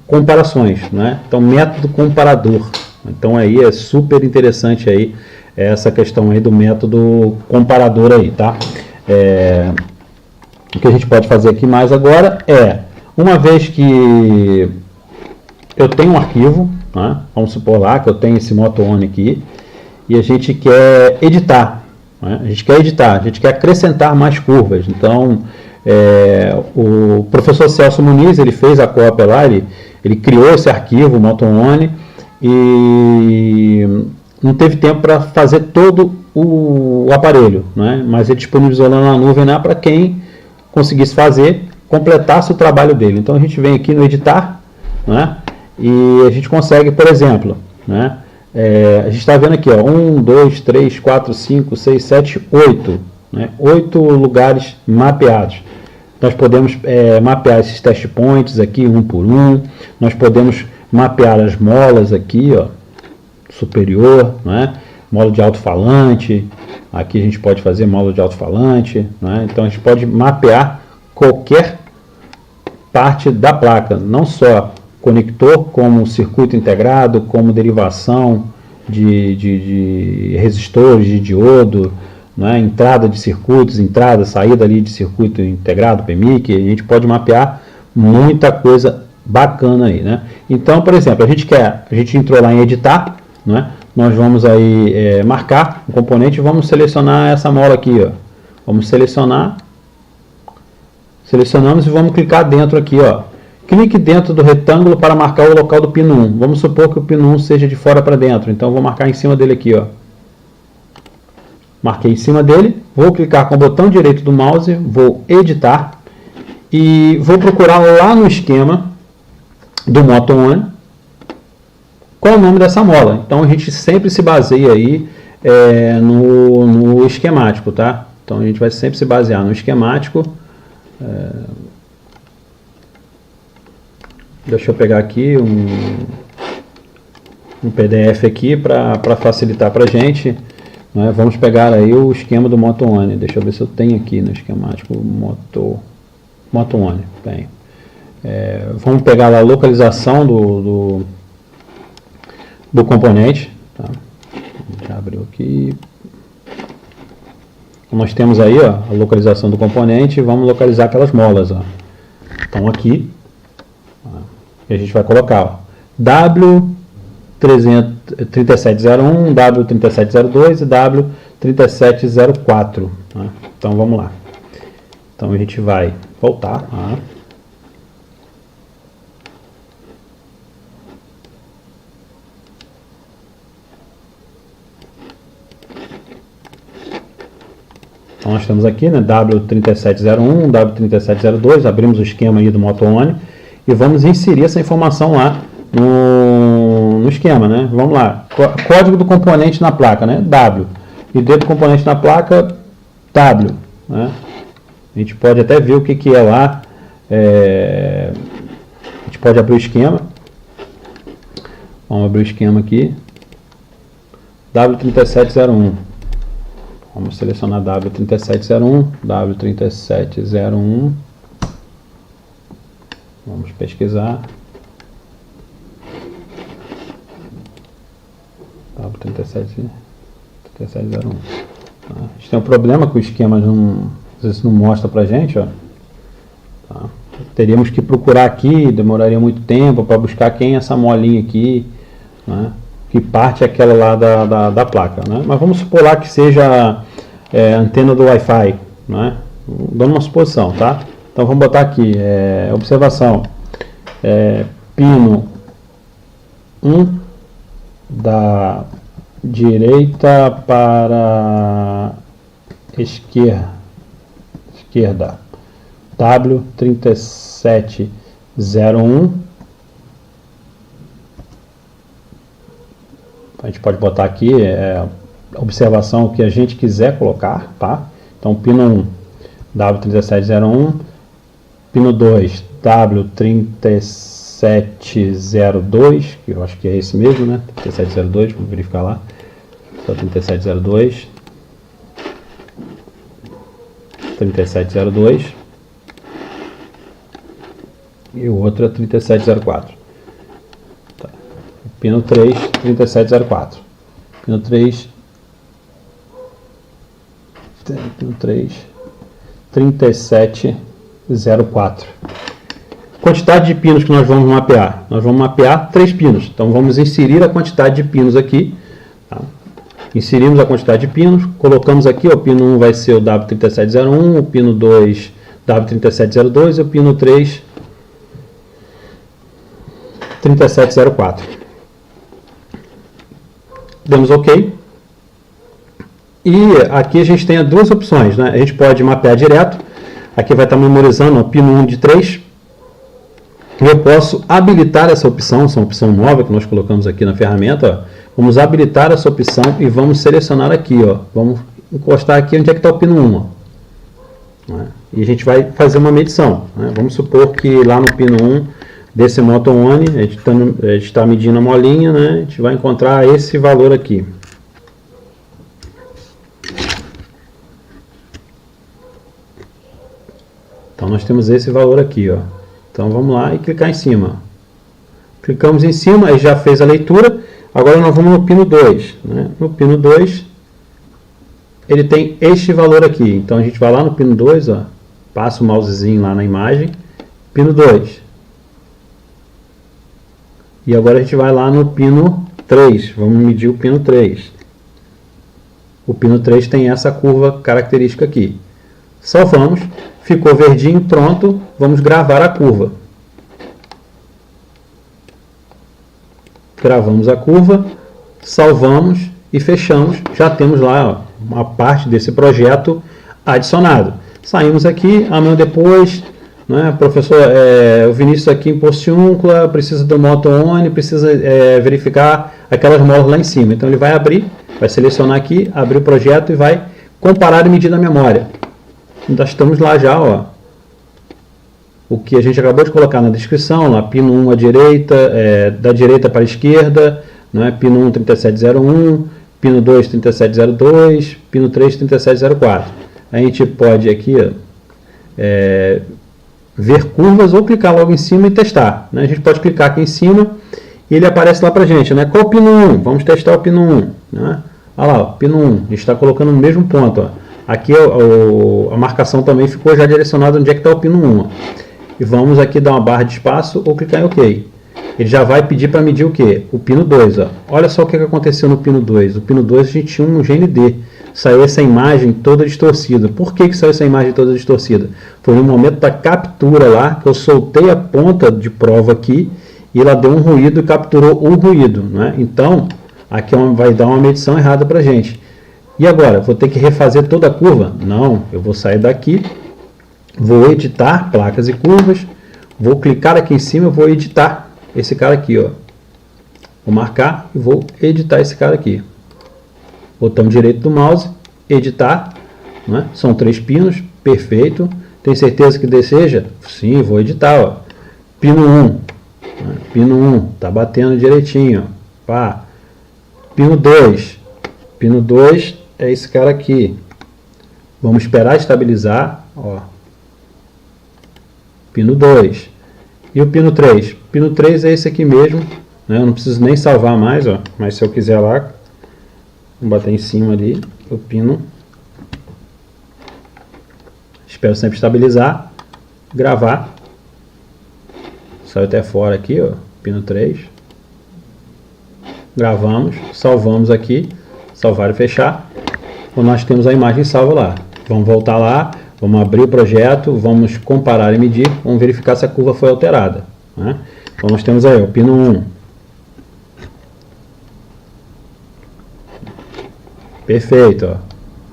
comparações, né? Então método comparador, então aí é super interessante aí essa questão aí do método comparador aí, tá? O que a gente pode fazer aqui mais agora uma vez que eu tenho um arquivo, né? Vamos supor lá que eu tenho esse Moto-On aqui e a gente quer editar, né? A gente quer acrescentar mais curvas. Então o professor Celso Muniz, ele fez a cópia lá, ele criou esse arquivo Moto-On e não teve tempo para fazer todo o aparelho, né? Mas ele disponibilizou lá na nuvem, né, para quem conseguisse fazer, completasse o trabalho dele. Então a gente vem aqui no editar, né, e a gente consegue, por exemplo, né, a gente está vendo aqui, ó, 1, 2, 3, 4, 5, 6, 7, 8, né, 8 lugares mapeados. Nós podemos mapear esses test points aqui um por um, nós podemos mapear as molas aqui, ó, superior, né, mola de alto-falante, aqui a gente pode fazer mola de alto-falante, né, então a gente pode mapear qualquer parte da placa, não só conector, como circuito integrado, como derivação de resistores, de diodo, né, entrada de circuitos, entrada, saída ali de circuito integrado, PMIC, a gente pode mapear muita coisa bacana aí, né? Então, por exemplo, a gente entrou lá em editar, né? Nós vamos aí marcar um componente e vamos selecionar essa mola aqui, ó. Vamos selecionamos e vamos clicar dentro aqui, ó. Clique dentro do retângulo para marcar o local do pino 1. Vamos supor que o pino 1 seja de fora para dentro, então eu vou marcar em cima dele aqui, ó. Marquei em cima dele, vou clicar com o botão direito do mouse, vou editar e vou procurar lá no esquema do Moto-On qual é o nome dessa mola. Então a gente sempre se baseia aí no esquemático, tá? Então a gente vai sempre se basear no esquemático. Deixa eu pegar aqui um PDF aqui para facilitar para a gente. Né? Vamos pegar aí o esquema do Moto-On. Deixa eu ver se eu tenho aqui no esquemático Moto-On. Bem, vamos pegar lá a localização do componente. Tá? Já abriu aqui. Nós temos aí, ó, a localização do componente. Vamos localizar aquelas molas. Ó. Então aqui a gente vai colocar, ó, W3701, W3702 e W3704. Né? Então vamos lá. Então a gente vai voltar. Tá? Então Então nós temos aqui, né, W3701, W3702, abrimos o esquema aí do MotoOne e vamos inserir essa informação lá no esquema, né? Vamos lá, código do componente na placa, né? W, ID do componente na placa, W, né? A gente pode até ver o que é lá, a gente pode abrir o esquema, vamos abrir o esquema aqui, W3701, vamos selecionar W3701, W3701, vamos pesquisar, W3701. Tá. A gente tem um problema que o esquema às vezes não mostra pra gente, ó. Tá. Teríamos que procurar aqui, demoraria muito tempo para buscar quem é essa molinha aqui, né? Que parte é aquela lá da placa, né? Mas vamos supor lá que seja antena do Wi-Fi, né? Dando uma suposição, tá? Então vamos botar aqui, observação, pino 1 da direita para esquerda, W3701. A gente pode botar aqui observação que a gente quiser colocar, tá? Então pino 1, W3701, pino 2, W3702, que eu acho que é esse mesmo, né? 3702, vamos verificar lá. Só 3702. 3702. E o outro é 3704. Tá. Pino 3, 3704. Pino 3, 3704. Quantidade de pinos que nós vamos mapear? Nós vamos mapear 3 pinos. Então vamos inserir a quantidade de pinos aqui. Tá? Inserimos a quantidade de pinos, colocamos aqui, o pino 1 vai ser o W3701, o pino 2 W3702 e o pino 3 3704. Damos OK. E aqui a gente tem duas opções, né? A gente pode mapear direto. Aqui vai estar memorizando o pino 1 de 3. Eu posso habilitar essa opção uma opção nova que nós colocamos aqui na ferramenta. Ó. Vamos habilitar essa opção e vamos selecionar aqui. Ó. Vamos encostar aqui onde é que está o pino 1. Ó. Né? E a gente vai fazer uma medição. Né? Vamos supor que lá no pino 1 desse MotoOne, a gente está medindo a molinha, né? A gente vai encontrar esse valor aqui. Então nós temos esse valor aqui, ó. Então vamos lá e clicar em cima. Clicamos em cima, aí já fez a leitura. Agora nós vamos no pino 2. Né? No pino 2, ele tem este valor aqui. Então a gente vai lá no pino 2, ó, passa o mousezinho lá na imagem. Pino 2. E agora a gente vai lá no pino 3. Vamos medir o pino 3. O pino 3 tem essa curva característica aqui. Salvamos. Ficou verdinho, pronto. Vamos gravar a curva. Gravamos a curva, salvamos e fechamos. Já temos lá, ó, uma parte desse projeto adicionado. Saímos aqui, amanhã depois, né, professor, o Vinícius aqui em Porciúncula precisa do MotoOne, precisa verificar aquelas molas lá em cima. Então ele vai abrir, vai selecionar aqui, abrir o projeto e vai comparar e medir na memória. Nós estamos lá já, ó. O que a gente acabou de colocar na descrição, lá, pino 1 à direita, da direita para a esquerda, né, pino 1 3701, pino 2 3702, pino 3 3704. A gente pode aqui, ó, ver curvas ou clicar logo em cima e testar. Né? A gente pode clicar aqui em cima e ele aparece lá para a gente. Né? Qual o pino 1? Vamos testar o pino 1. Né? Olha lá, ó, pino 1. A gente está colocando no mesmo ponto. Ó. Aqui a marcação também ficou já direcionada onde é que está o pino 1. Ó. E vamos aqui dar uma barra de espaço ou clicar em OK. Ele já vai pedir para medir o quê? O pino 2. Ó. Olha só o que aconteceu no pino 2. O pino 2 a gente tinha um GND. Saiu essa imagem toda distorcida. Por que saiu essa imagem toda distorcida? Foi no momento da captura lá, que eu soltei a ponta de prova aqui, e ela deu um ruído e capturou o ruído. Né? Então, aqui vai dar uma medição errada para a gente. E agora, vou ter que refazer toda a curva? Não, eu vou sair daqui, vou editar placas e curvas, vou clicar aqui em cima, eu vou editar esse cara aqui, ó. Vou marcar e vou editar esse cara aqui. Botão direito do mouse, editar, né? São 3 pinos, perfeito. Tem certeza que deseja? Sim, vou editar, ó. Pino 1, né? Pino 1, tá batendo direitinho, ó. Pá. Pino 2, pino 2 é esse cara aqui. Vamos esperar estabilizar, ó. Pino 2. E o pino 3? Pino 3 é esse aqui mesmo, né? Eu não preciso nem salvar mais, ó. Mas se eu quiser lá, vou bater em cima ali, o pino. Espero sempre estabilizar, gravar. Saiu até fora aqui, ó, pino 3. Gravamos, salvamos aqui, salvar e fechar. Então nós temos a imagem salva lá. Vamos voltar lá, vamos abrir o projeto, vamos comparar e medir, vamos verificar se a curva foi alterada, né? Então nós temos aí o pino 1. Perfeito, ó.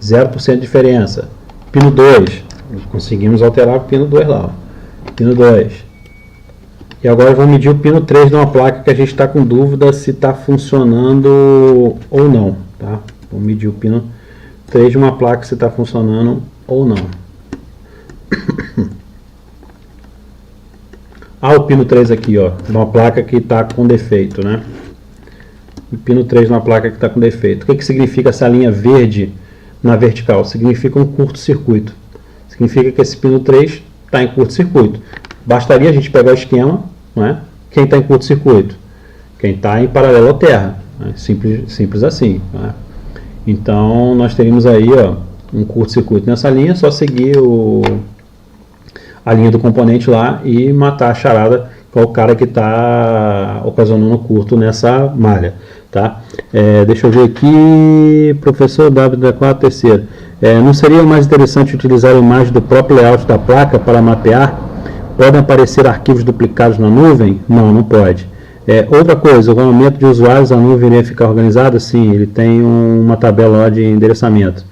0% de diferença. Pino 2, conseguimos alterar o pino 2 lá, ó. Pino 2. E agora vamos medir o pino 3 de uma placa que a gente está com dúvida se está funcionando ou não, tá? Vamos medir o pino 3 de uma placa se está funcionando ou não. Ah, o pino 3 aqui, ó, de uma placa que está com defeito, né? O pino 3 de uma placa que está com defeito. O que significa essa linha verde na vertical? Significa um curto-circuito. Significa que esse pino 3 está em curto-circuito. Bastaria a gente pegar o esquema, né? Quem está em curto-circuito? Quem está em paralelo à Terra, né? Simples assim, né? Então nós teríamos aí, ó, um curto-circuito nessa linha, só seguir a linha do componente lá e matar a charada, que é o cara que está ocasionando curto nessa malha, tá? Deixa eu ver aqui, professor W4, terceiro. Não seria mais interessante utilizar a imagem do próprio layout da placa para mapear? Podem aparecer arquivos duplicados na nuvem? Não, não pode. Outra coisa, o aumento de usuários, a nuvem iria ficar organizada? Sim, ele tem uma tabela lá de endereçamento.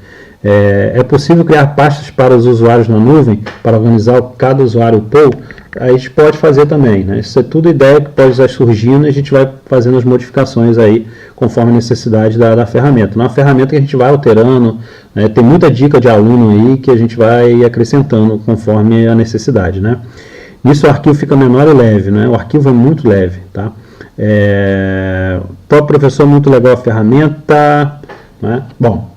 É possível criar pastas para os usuários na nuvem, para organizar cada usuário pool? A gente pode fazer também, né? Isso é tudo ideia que pode estar surgindo e a gente vai fazendo as modificações aí conforme a necessidade da ferramenta. Uma ferramenta que a gente vai alterando, né? Tem muita dica de aluno aí que a gente vai acrescentando conforme a necessidade, né? Nisso o arquivo fica menor e leve, né? O arquivo é muito leve, tá? Top professor, muito legal a ferramenta, né? Bom,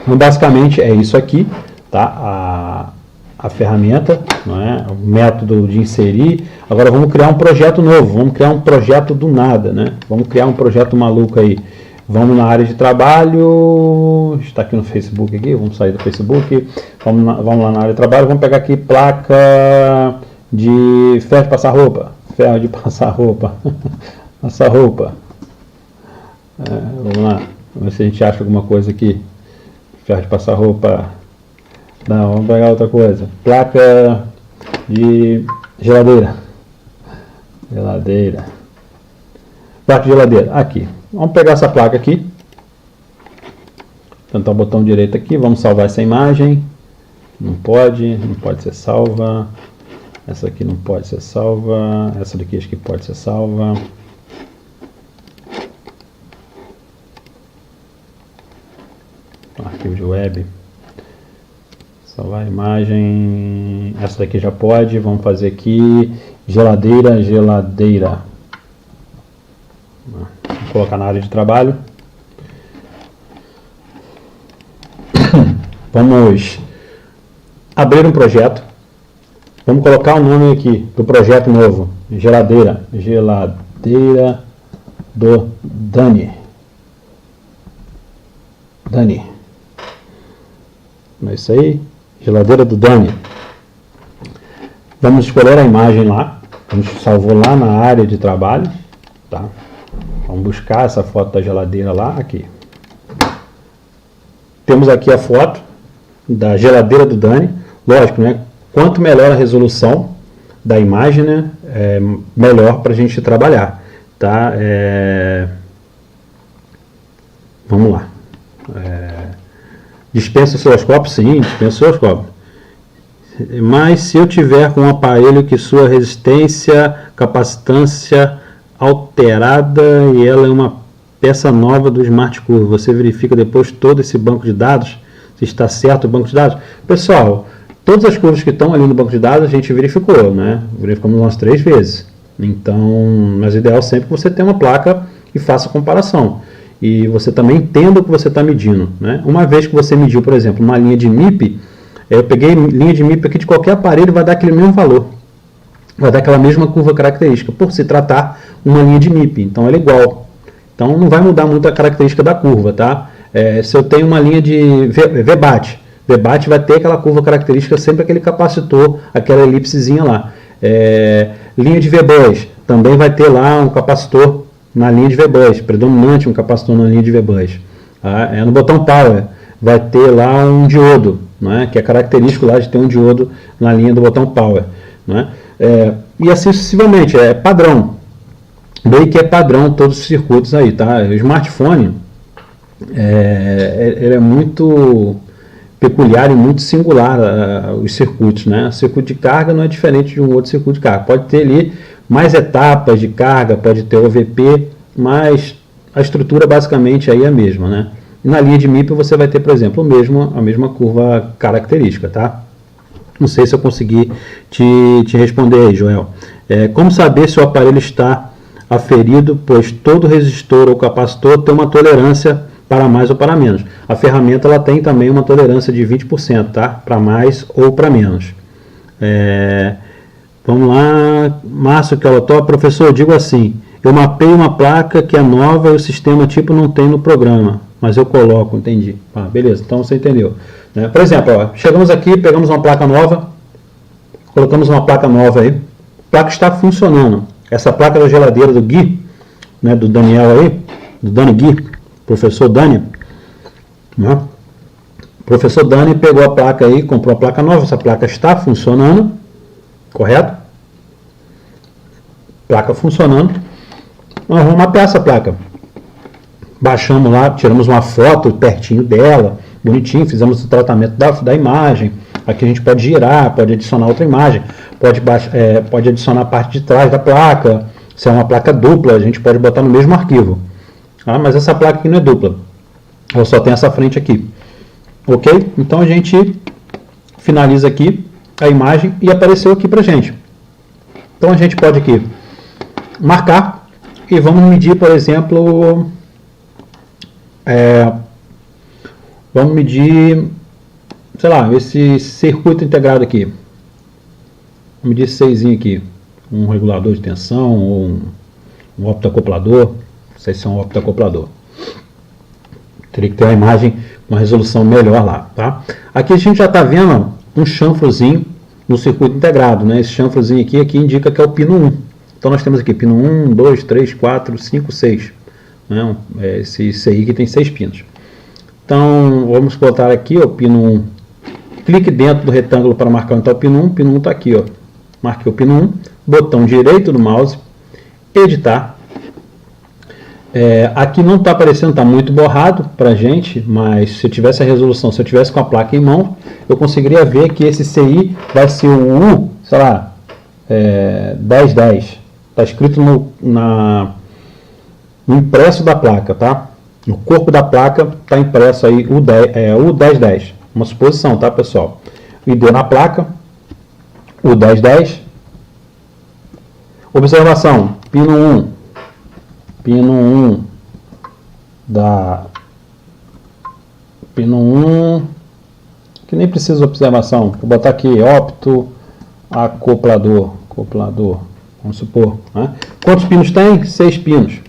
então basicamente é isso aqui, tá? A ferramenta, não é? O método de inserir. Agora vamos criar um projeto novo, vamos criar um projeto do nada, né? Vamos criar um projeto maluco aí. Vamos na área de trabalho, está aqui no Facebook aqui, vamos sair do Facebook, vamos lá na área de trabalho, vamos pegar aqui placa de ferro de passar roupa, passar roupa. Vamos lá, vamos ver se a gente acha alguma coisa aqui, ferro de passar roupa. Não, vamos pegar outra coisa, placa de geladeira, placa de geladeira, aqui. Vamos pegar essa placa aqui, tentar o botão direito aqui, vamos salvar essa imagem, não pode ser salva, essa aqui não pode ser salva, essa daqui acho que pode ser salva. Arquivo de web, salvar a imagem, essa daqui já pode, vamos fazer aqui, geladeira, vou colocar na área de trabalho. Vamos abrir um projeto, vamos colocar o nome aqui do projeto novo, geladeira do Dani. É isso aí, geladeira do Dani. Vamos escolher a imagem lá, a gente salvou lá na área de trabalho, tá? Vamos buscar essa foto da geladeira lá, aqui. Temos aqui a foto da geladeira do Dani. Lógico, né? Quanto melhor a resolução da imagem, né? Melhor para a gente trabalhar, tá? Vamos lá. Dispensa osciloscópio? Sim, dispensa osciloscópio. Mas se eu tiver com um aparelho que sua resistência, capacitância alterada e ela é uma peça nova do Smart Curve, você verifica depois todo esse banco de dados, se está certo o banco de dados? Pessoal, todas as curvas que estão ali no banco de dados a gente verificou, né? Verificamos umas 3 vezes. Então, mas o ideal é sempre que você tenha uma placa e faça a comparação. E você também entenda o que você está medindo, né? Uma vez que você mediu, por exemplo, uma linha de MIP, eu peguei linha de MIP aqui de qualquer aparelho, vai dar aquele mesmo valor. Vai dar aquela mesma curva característica, por se tratar uma linha de MIP. Então, ela é igual. Então, não vai mudar muito a característica da curva, tá? Se eu tenho uma linha de VBAT, VBAT vai ter aquela curva característica, sempre aquele capacitor, aquela elipsezinha lá. Linha de VBus, também vai ter lá um capacitor na linha de VBus, predominante um capacitor na linha de VBus. No botão Power, vai ter lá um diodo, né, que é característico lá de ter um diodo na linha do botão Power. Né? E assim sucessivamente, é padrão. Bem que é padrão todos os circuitos aí, tá? O smartphone, ele é muito peculiar e muito singular os circuitos, né? O circuito de carga não é diferente de um outro circuito de carga. Pode ter ali mais etapas de carga, pode ter OVP, mas a estrutura basicamente aí é a mesma, né? E na linha de MIP você vai ter, por exemplo, a mesma curva característica, tá? Não sei se eu consegui te responder aí, Joel. Como saber se o aparelho está aferido, pois todo resistor ou capacitor tem uma tolerância para mais ou para menos. A ferramenta ela tem também uma tolerância de 20%, tá? Para mais ou para menos. Vamos lá, Márcio Calotó, professor, eu digo assim, eu mapeio uma placa que é nova e o sistema tipo não tem no programa, mas eu coloco, entendi. Beleza, então você entendeu. Por exemplo, ó, chegamos aqui, pegamos uma placa nova, colocamos uma placa nova aí, a placa está funcionando. Essa placa da geladeira do Gui, né, do Daniel aí, do Dani Gui, professor Dani, né? Professor Dani pegou a placa aí, comprou a placa nova, essa placa está funcionando, correto? Placa funcionando, nós vamos mapear essa placa. Baixamos lá, tiramos uma foto pertinho dela, bonitinho, fizemos o tratamento da imagem. Aqui a gente pode girar, pode adicionar outra imagem, pode adicionar a parte de trás da placa. Se é uma placa dupla, a gente pode botar no mesmo arquivo. Mas essa placa aqui não é dupla, ela só tem essa frente aqui. Ok? Então a gente finaliza aqui a imagem e apareceu aqui pra gente. Então a gente pode aqui marcar e vamos medir, por exemplo, vamos medir, sei lá, esse circuito integrado aqui. Vamos medir esse 6 aqui, um regulador de tensão ou um optoacoplador, não sei se é um optoacoplador. Teria que ter uma imagem com uma resolução melhor lá, tá? Aqui a gente já está vendo um chanfrozinho no circuito integrado, né? Esse chanfrozinho aqui indica que é o pino 1. Então nós temos aqui pino 1, 2, 3, 4, 5, 6. Né? Esse CI que tem 6 pinos. Então vamos botar aqui o pino 1. Clique dentro do retângulo para marcar onde está o pino 1. O pino 1 está aqui, ó. Marquei o pino 1. Botão direito do mouse. Editar. Aqui não está aparecendo, está muito borrado para a gente, mas se eu tivesse a resolução, se eu tivesse com a placa em mão, eu conseguiria ver que esse CI vai ser o U, sei lá, 1010. Está escrito no impresso da placa, tá? No corpo da placa está impresso aí o 1010. Uma suposição, tá, pessoal? ID na placa, o 1010. Observação, pino 1. Pino 1 Pino 1, que nem precisa de observação. Vou botar aqui optoacoplador. Vamos supor. Né? Quantos pinos tem? 6 pinos.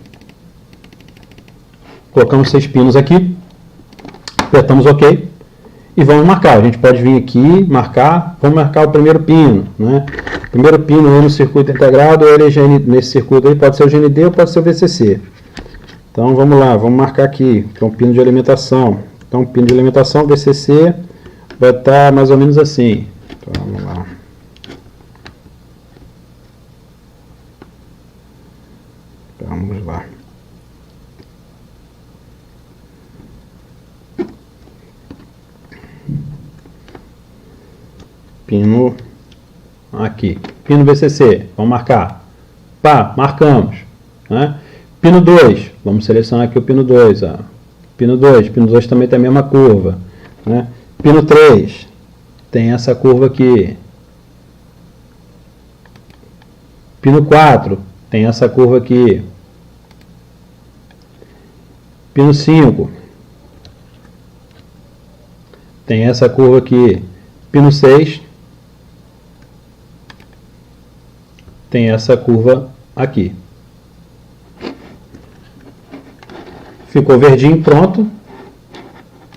Colocamos 6 pinos aqui. Apertamos OK. E vamos marcar. A gente pode vir aqui, marcar. Vamos marcar o primeiro pino. Né? O primeiro pino aí no circuito integrado, nesse circuito aí pode ser o GND ou pode ser o VCC. Então vamos lá, vamos marcar aqui, que é um pino de alimentação. Então, pino de alimentação, VCC, vai estar mais ou menos assim. Então, vamos lá. Vamos lá. pino aqui. Pino VCC, vamos marcar. Pá, marcamos. Né? Pino 2, vamos selecionar aqui o pino 2. Ó. Pino 2 também tem a mesma curva. Né? Pino 3, tem essa curva aqui. Pino 4, tem essa curva aqui. Pino 5, tem essa curva aqui. Pino 6, tem essa curva aqui. Ficou verdinho, pronto.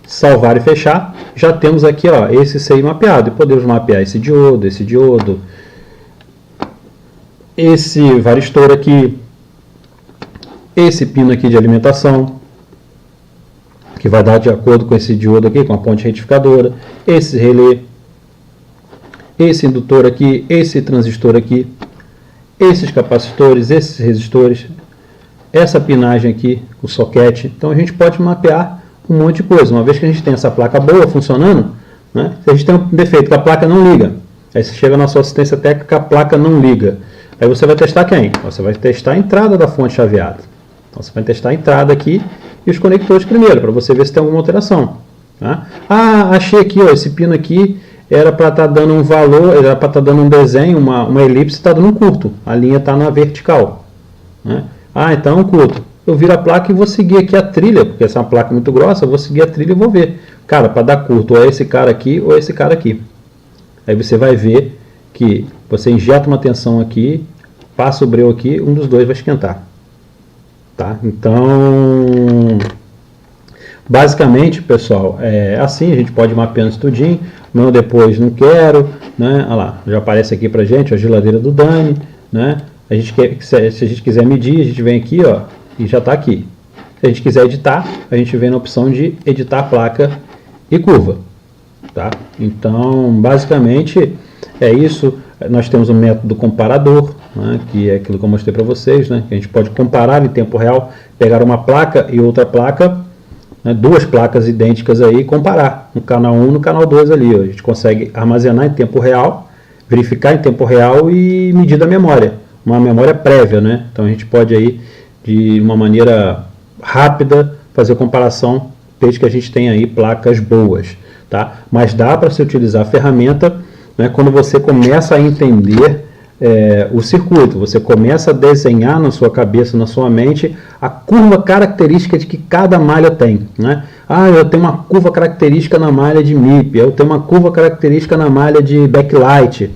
Salvar e fechar. Já temos aqui, ó, esse CI mapeado. E podemos mapear esse diodo, esse varistor aqui, esse pino aqui de alimentação, que vai dar de acordo com esse diodo aqui, com a ponte retificadora, esse relé, esse indutor aqui, esse transistor aqui, esses capacitores, esses resistores, essa pinagem aqui, o soquete. Então a gente pode mapear um monte de coisa. Uma vez que a gente tem essa placa boa funcionando, né, se a gente tem um defeito que a placa não liga, aí você chega na sua assistência técnica, a placa não liga. Aí você vai testar quem? Você vai testar a entrada da fonte chaveada. Então você vai testar a entrada aqui e os conectores primeiro, para você ver se tem alguma alteração. Tá? Ah, achei aqui, ó, esse pino aqui era para estar dando um valor, era para estar dando um desenho, uma elipse, está dando um curto. A linha está na vertical. Né? Ah, então é um curto. Eu viro a placa e vou seguir aqui a trilha, porque essa é uma placa muito grossa, eu vou seguir a trilha e vou ver. Cara, para dar curto, ou é esse cara aqui ou é esse cara aqui. Aí você vai ver que você injeta uma tensão aqui, passa o breu aqui, um dos dois vai esquentar. Tá? Então, basicamente, pessoal, é assim, a gente pode ir mapeando isso tudinho. Não, depois não quero, né? Olha lá, já aparece aqui pra gente a geladeira do Dani, né? A gente quer, se a gente quiser medir, a gente vem aqui, ó, e já está aqui. Se a gente quiser editar, a gente vem na opção de editar placa e curva. Tá? Então, basicamente, é isso. Nós temos um método comparador, né, que é aquilo que eu mostrei para vocês, né, que a gente pode comparar em tempo real, pegar uma placa e outra placa, né, duas placas idênticas aí, e comparar no canal 1 e no canal 2 ali. Ó. A gente consegue armazenar em tempo real, verificar em tempo real e medir da memória. Uma memória prévia, né? Então a gente pode aí, de uma maneira rápida, fazer comparação, desde que a gente tenha aí placas boas. Tá? Mas dá para se utilizar a ferramenta, né, quando você começa a entender o circuito, você começa a desenhar na sua cabeça, na sua mente, a curva característica de que cada malha tem. Né? Ah, eu tenho uma curva característica na malha de MIP, eu tenho uma curva característica na malha de backlight,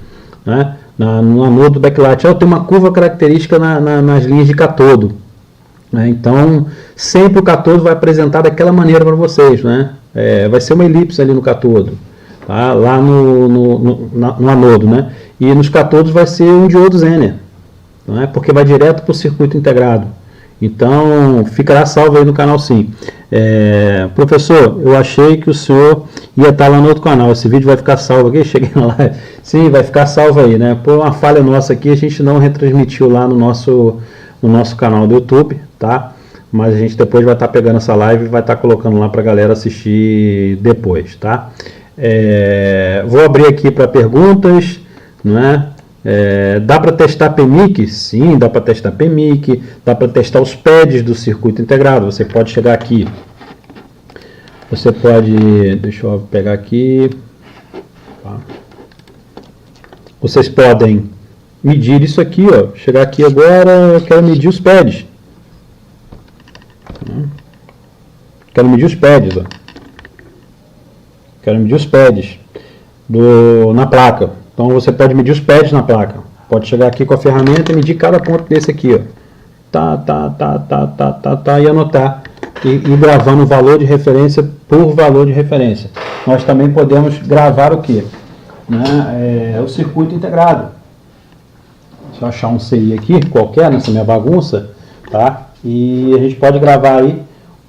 né? No anodo do backlight, eu tenho uma curva característica nas linhas de catodo. Né? Então, sempre o catodo vai apresentar daquela maneira para vocês. Né? Vai ser uma elipse ali no catodo, tá? Lá no anodo. Né? E nos catodos vai ser um diodo Zener, né? Porque vai direto para o circuito integrado. Então, ficará salvo aí no canal sim. Professor, eu achei que o senhor ia estar lá no outro canal. Esse vídeo vai ficar salvo aqui? Cheguei na live. Sim, vai ficar salvo aí, né? Por uma falha nossa aqui, a gente não retransmitiu lá no nosso canal do YouTube, tá? Mas a gente depois vai estar pegando essa live e vai estar colocando lá para a galera assistir depois, tá? Vou abrir aqui para perguntas, né? Dá para testar PMIC? Sim, dá para testar PMIC, dá para testar os pads do circuito integrado. Você pode chegar aqui, você pode, deixa eu pegar aqui, tá? Vocês podem medir isso aqui, ó. Chegar aqui agora, eu quero medir os pads. Quero medir os pads, ó. Quero medir os pads na placa. Então você pode medir os pads na placa. Pode chegar aqui com a ferramenta e medir cada ponto desse aqui, ó. E anotar. E gravando o valor de referência por valor de referência. Nós também podemos gravar o que? Né? O circuito integrado. Deixa eu achar um CI aqui, qualquer, nessa minha bagunça, tá? E a gente pode gravar aí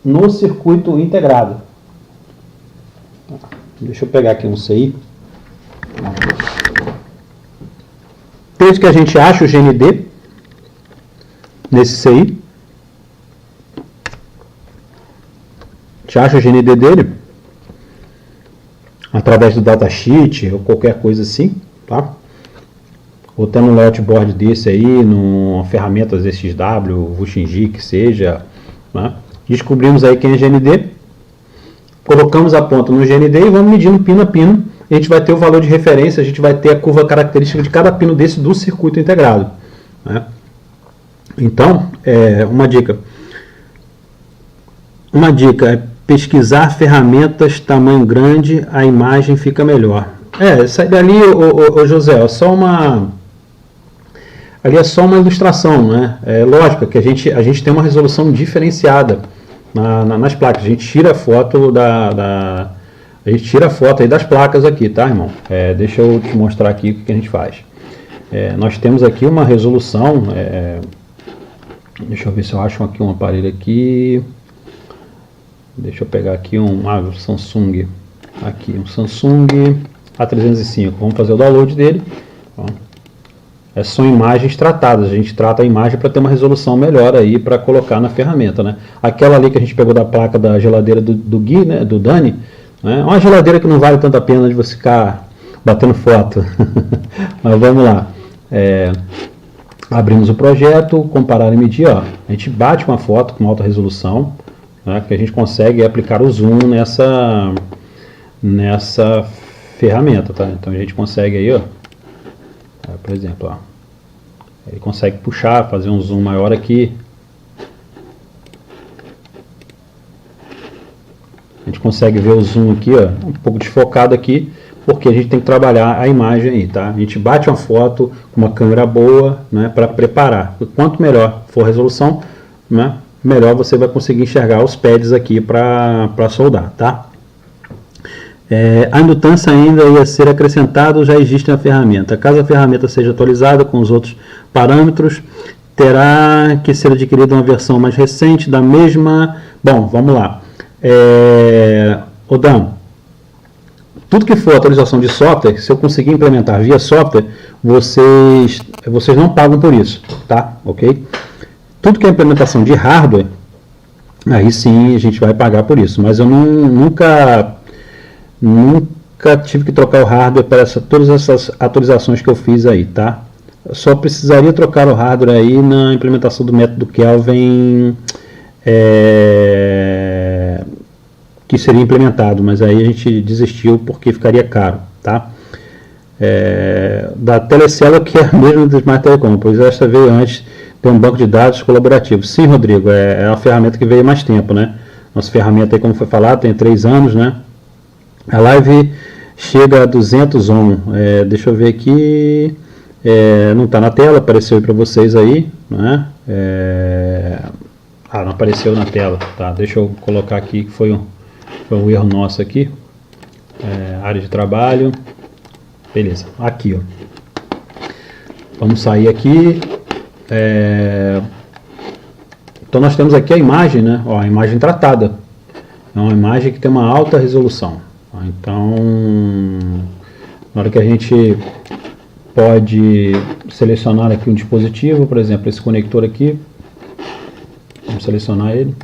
no circuito integrado. Deixa eu pegar aqui um CI. Desde que a gente acha o GND nesse CI, a gente acha o GND dele, através do datasheet ou qualquer coisa assim, tá? Ou tendo um layout board desse aí, numa ferramenta ZXW, Vuxingi, que seja, né? Descobrimos aí quem é GND, colocamos a ponta no GND e vamos medindo pino a pino. A gente vai ter o valor de referência, a gente vai ter a curva característica de cada pino desse do circuito integrado, né? Então, uma dica é pesquisar ferramentas tamanho grande, a imagem fica melhor. Isso dali, José, ali é só uma ilustração, né? É lógico que a gente tem uma resolução diferenciada nas placas. A gente tira a foto a gente tira a foto aí das placas aqui, tá, irmão? Deixa eu te mostrar aqui o que a gente faz. Nós temos aqui uma resolução. Deixa eu ver se eu acho aqui um aparelho aqui. Deixa eu pegar aqui um Samsung. Aqui, um Samsung A305. Vamos fazer o download dele. Ó. São imagens tratadas. A gente trata a imagem para ter uma resolução melhor aí para colocar na ferramenta, né? Aquela ali que a gente pegou da placa da geladeira do Gui, né? Do Dani. Né? Uma geladeira que não vale tanto a pena de você ficar batendo foto. Mas vamos lá. Abrimos o projeto, comparar e medir. Ó. A gente bate uma foto com alta resolução, né, que a gente consegue aplicar o zoom nessa ferramenta, tá? Então a gente consegue aí, ó, por exemplo, ó, ele consegue puxar, fazer um zoom maior aqui. A gente consegue ver o zoom aqui, ó, um pouco desfocado aqui, porque a gente tem que trabalhar a imagem aí, tá? A gente bate uma foto com uma câmera boa, né, para preparar. Quanto melhor for a resolução, né, melhor você vai conseguir enxergar os pads aqui para soldar, tá? A indutância ainda ia ser acrescentado, já existe na ferramenta. Caso a ferramenta seja atualizada com os outros parâmetros, terá que ser adquirida uma versão mais recente da mesma... Bom, vamos lá. Dan, tudo que for atualização de software, se eu conseguir implementar via software, vocês não pagam por isso, tá? Ok? Tudo que é implementação de hardware, aí sim a gente vai pagar por isso. Mas eu nunca tive que trocar o hardware para todas essas atualizações que eu fiz aí, tá? Eu só precisaria trocar o hardware aí na implementação do método Kelvin, que seria implementado, mas aí a gente desistiu porque ficaria caro, tá? Da Telecelo, que é a mesma do Smart Telecom, pois esta veio antes de um banco de dados colaborativo. Sim, Rodrigo, é uma ferramenta que veio há mais tempo, né? Nossa ferramenta aí, como foi falado, tem 3 anos, né? A live chega a 200 on. Deixa eu ver aqui. Não está na tela, apareceu para vocês aí, né? Não apareceu na tela, tá? Deixa eu colocar aqui que foi um erro nosso aqui. Área de trabalho. Beleza, aqui, ó. Vamos sair aqui. Então nós temos aqui a imagem, né? Ó, a imagem tratada. É uma imagem que tem uma alta resolução. Então, na hora que a gente pode selecionar aqui um dispositivo, por exemplo, esse conector aqui, vamos selecionar ele.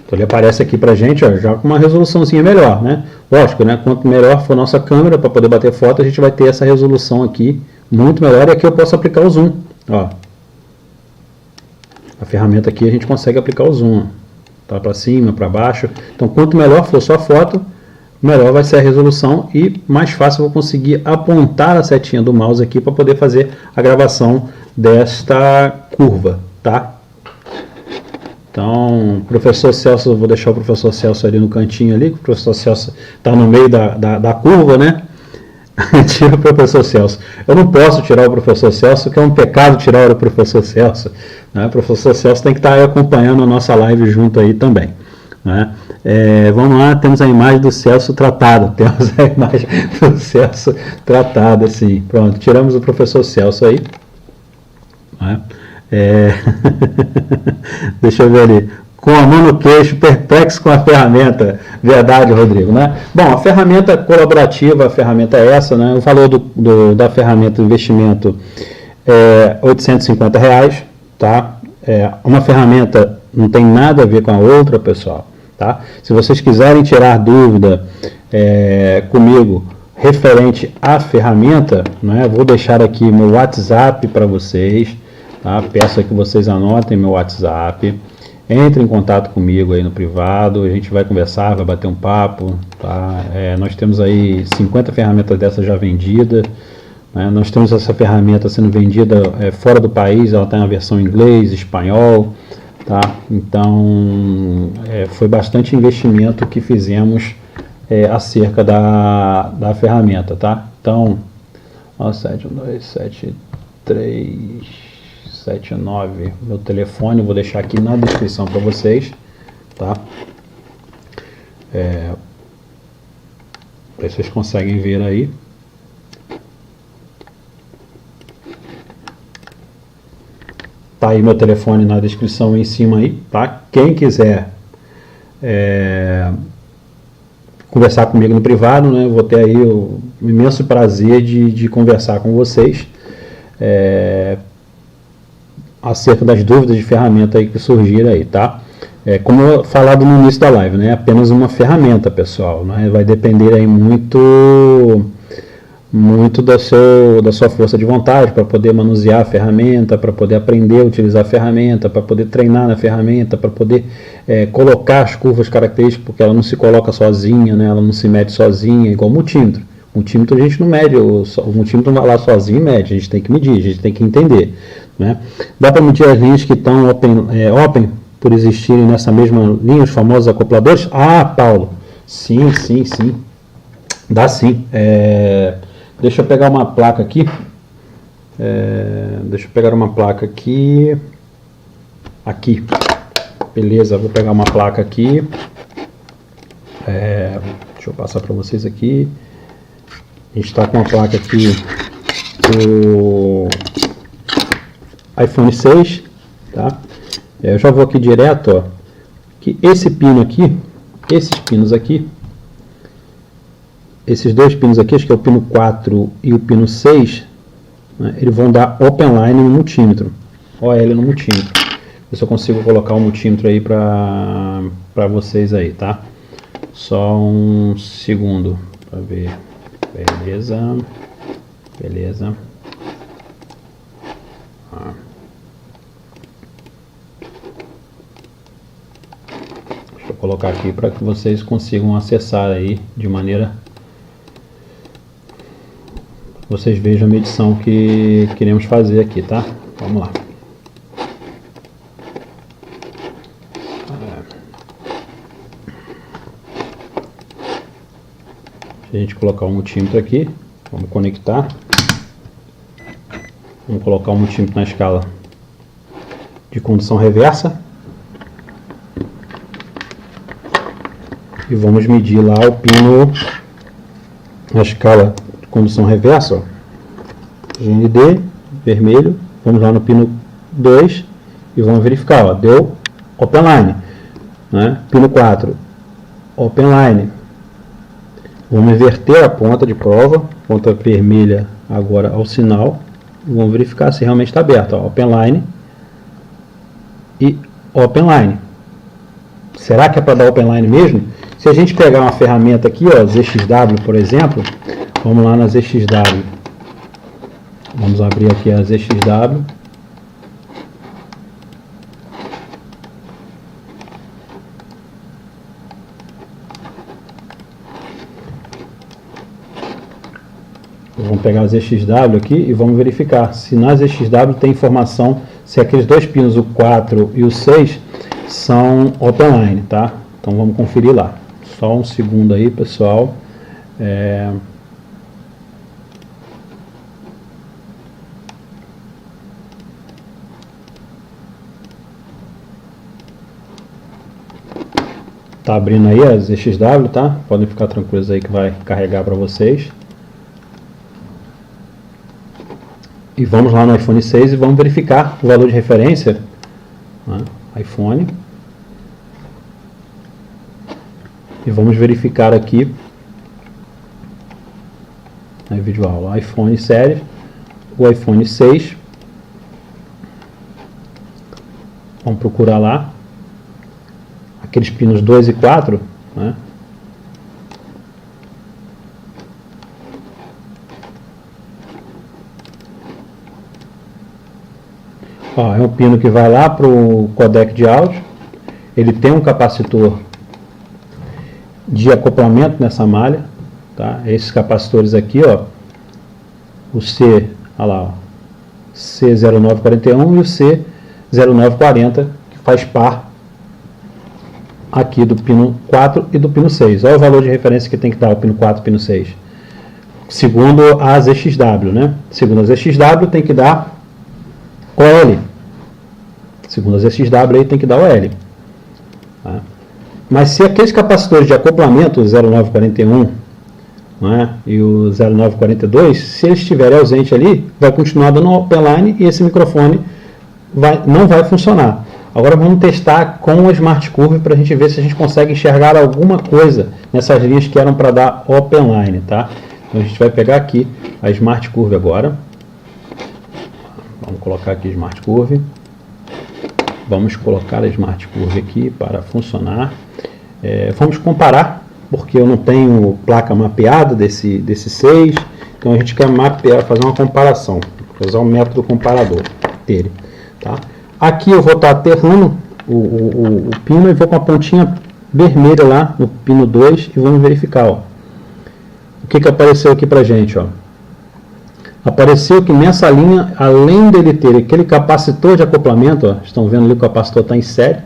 Então ele aparece aqui pra gente, ó, já com uma resoluçãozinha melhor, né? Lógico, né? Quanto melhor for nossa câmera para poder bater foto, a gente vai ter essa resolução aqui muito melhor, e aqui eu posso aplicar o zoom, ó. A ferramenta aqui a gente consegue aplicar o zoom, tá, para cima, para baixo. Então quanto melhor for sua foto, melhor vai ser a resolução e mais fácil eu vou conseguir apontar a setinha do mouse aqui para poder fazer a gravação desta curva, tá? Então, professor Celso, eu vou deixar o professor Celso ali no cantinho ali, o professor Celso está no meio da curva, né? Tira o professor Celso. Eu não posso tirar o professor Celso, que é um pecado tirar o professor Celso, né? O professor Celso tem que estar aí acompanhando a nossa live junto aí também, né? Vamos lá, temos a imagem do Celso tratada. Temos a imagem do Celso tratada, assim. Pronto, tiramos o professor Celso aí, né? Deixa eu ver ali. Com a mão no queixo, perplexo com a ferramenta. Verdade, Rodrigo, né? Bom, a ferramenta colaborativa, a ferramenta é essa, né? O valor da ferramenta de investimento é R$ 850, tá? Uma ferramenta não tem nada a ver com a outra, pessoal, tá? Se vocês quiserem tirar dúvida comigo referente à ferramenta, né, vou deixar aqui meu WhatsApp para vocês, tá? Peço que vocês anotem meu WhatsApp, entre em contato comigo aí no privado, a gente vai conversar, vai bater um papo, tá? Nós temos aí 50 ferramentas dessas já vendidas, né? Nós temos essa ferramenta sendo vendida fora do país, ela tem a versão em inglês, espanhol, tá? Então, foi bastante investimento que fizemos acerca da ferramenta, tá? Então, 7127379, meu telefone, vou deixar aqui na descrição para vocês, tá? Vocês conseguem ver aí. Tá aí meu telefone na descrição em cima aí, tá? Quem quiser conversar comigo no privado, né? Vou ter aí o imenso prazer de conversar com vocês acerca das dúvidas de ferramenta aí que surgiram aí, tá? Como eu falado no início da live, né? É apenas uma ferramenta, pessoal, né? Vai depender aí muito da sua força de vontade para poder manusear a ferramenta, para poder aprender a utilizar a ferramenta, para poder treinar na ferramenta, para poder colocar as curvas características, porque ela não se coloca sozinha, né? Ela não se mede sozinha, igual o multímetro. O multímetro a gente não mede, o multímetro não vai lá sozinho e mede, a gente tem que medir, a gente tem que entender, né? Dá para medir as linhas que estão open por existirem nessa mesma linha, os famosos acopladores? Ah, Paulo, sim, dá sim. Deixa eu pegar uma placa aqui. Aqui. Beleza, vou pegar uma placa aqui. Deixa eu passar para vocês aqui. A gente está com uma placa aqui do iPhone 6, tá? Eu já vou aqui direto, ó. Que esse pino aqui, esses pinos aqui, esses dois pinos aqui, acho que é o pino 4 e o pino 6, né, eles vão dar open line no multímetro, OL no multímetro. Ver se eu consigo colocar o multímetro aí para vocês aí, tá? Só um segundo para ver. Beleza. Deixa eu colocar aqui para que vocês consigam acessar aí de maneira vocês vejam a medição que queremos fazer aqui, tá? Vamos lá. Se a gente colocar o multímetro aqui, vamos conectar. Vamos colocar o multímetro na escala de condução reversa. E vamos medir lá o pino na escala de condução reversa, ó. GND, vermelho. Vamos lá no pino 2 e vamos verificar, ó, deu open line, né? Pino 4, open line. Vamos inverter a ponta de prova, ponta vermelha agora ao sinal. Vamos verificar se realmente está aberto, ó, open line e open line. Será que é para dar open line mesmo? Se a gente pegar uma ferramenta aqui, ó, ZXW, por exemplo, vamos lá na ZXW. Vamos abrir aqui a ZXW. Vamos pegar a ZXW aqui e vamos verificar se na ZXW tem informação se aqueles dois pinos, o 4 e o 6, são open line, tá? Então vamos conferir lá. Só um segundo aí, pessoal. Tá abrindo aí a ZXW, tá? Podem ficar tranquilos aí que vai carregar para vocês. E vamos lá no iPhone 6 e vamos verificar o valor de referência, né? iPhone. E vamos verificar aqui vídeo aula, iPhone série, o iPhone 6. Vamos procurar lá. aqueles pinos 2 e 4, né? Ó, é um pino que vai lá para o codec de áudio. Ele tem um capacitor de acoplamento nessa malha, tá? Esses capacitores aqui, ó, o C, olha lá, ó, C0941 e o C0940, que faz par aqui do pino 4 e do pino 6. Olha o valor de referência que tem que dar o pino 4 e o pino 6. Segundo a ZXW, né? Segundo a ZXW tem que dar OL. Segundo a ZXW aí tem que dar OL. Tá? Mas se aqueles capacitores de acoplamento, o 0941, né, e o 0942, se eles estiverem ausentes ali, vai continuar dando offline e esse microfone não vai funcionar. Agora vamos testar com a Smart Curve para a gente ver se a gente consegue enxergar alguma coisa nessas linhas que eram para dar offline, tá? Então a gente vai pegar aqui a Smart Curve agora. Vamos colocar aqui Smart Curve. Vamos colocar a Smart Curve aqui para funcionar. Vamos comparar, porque eu não tenho placa mapeada desse 6, então a gente quer mapear, fazer uma comparação, vou usar o método comparador dele, tá? Aqui eu vou estar aterrando o pino e vou com a pontinha vermelha lá no pino 2 e vamos verificar, ó. O que apareceu aqui pra gente, ó. Apareceu que nessa linha, além dele ter aquele capacitor de acoplamento, ó, estão vendo ali que o capacitor está em série,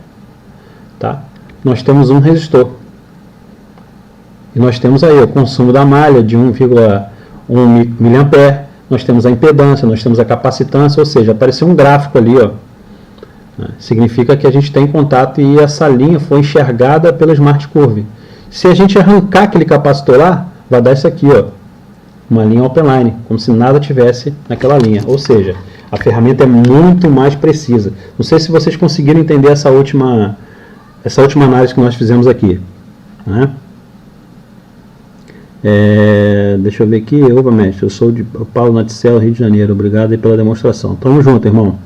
tá? Nós temos um resistor. E nós temos aí o consumo da malha de 1,1 mA, nós temos a impedância, nós temos a capacitância, ou seja, apareceu um gráfico ali, ó. Significa que a gente tem contato e essa linha foi enxergada pela Smart Curve. Se a gente arrancar aquele capacitor lá, vai dar isso aqui, ó, uma linha offline, como se nada tivesse naquela linha. Ou seja, a ferramenta é muito mais precisa. Não sei se vocês conseguiram entender essa última análise que nós fizemos aqui, né? Deixa eu ver aqui. Opa, mestre, eu sou de Paulo Naticel, Rio de Janeiro. Obrigado aí pela demonstração. Tamo junto, irmão.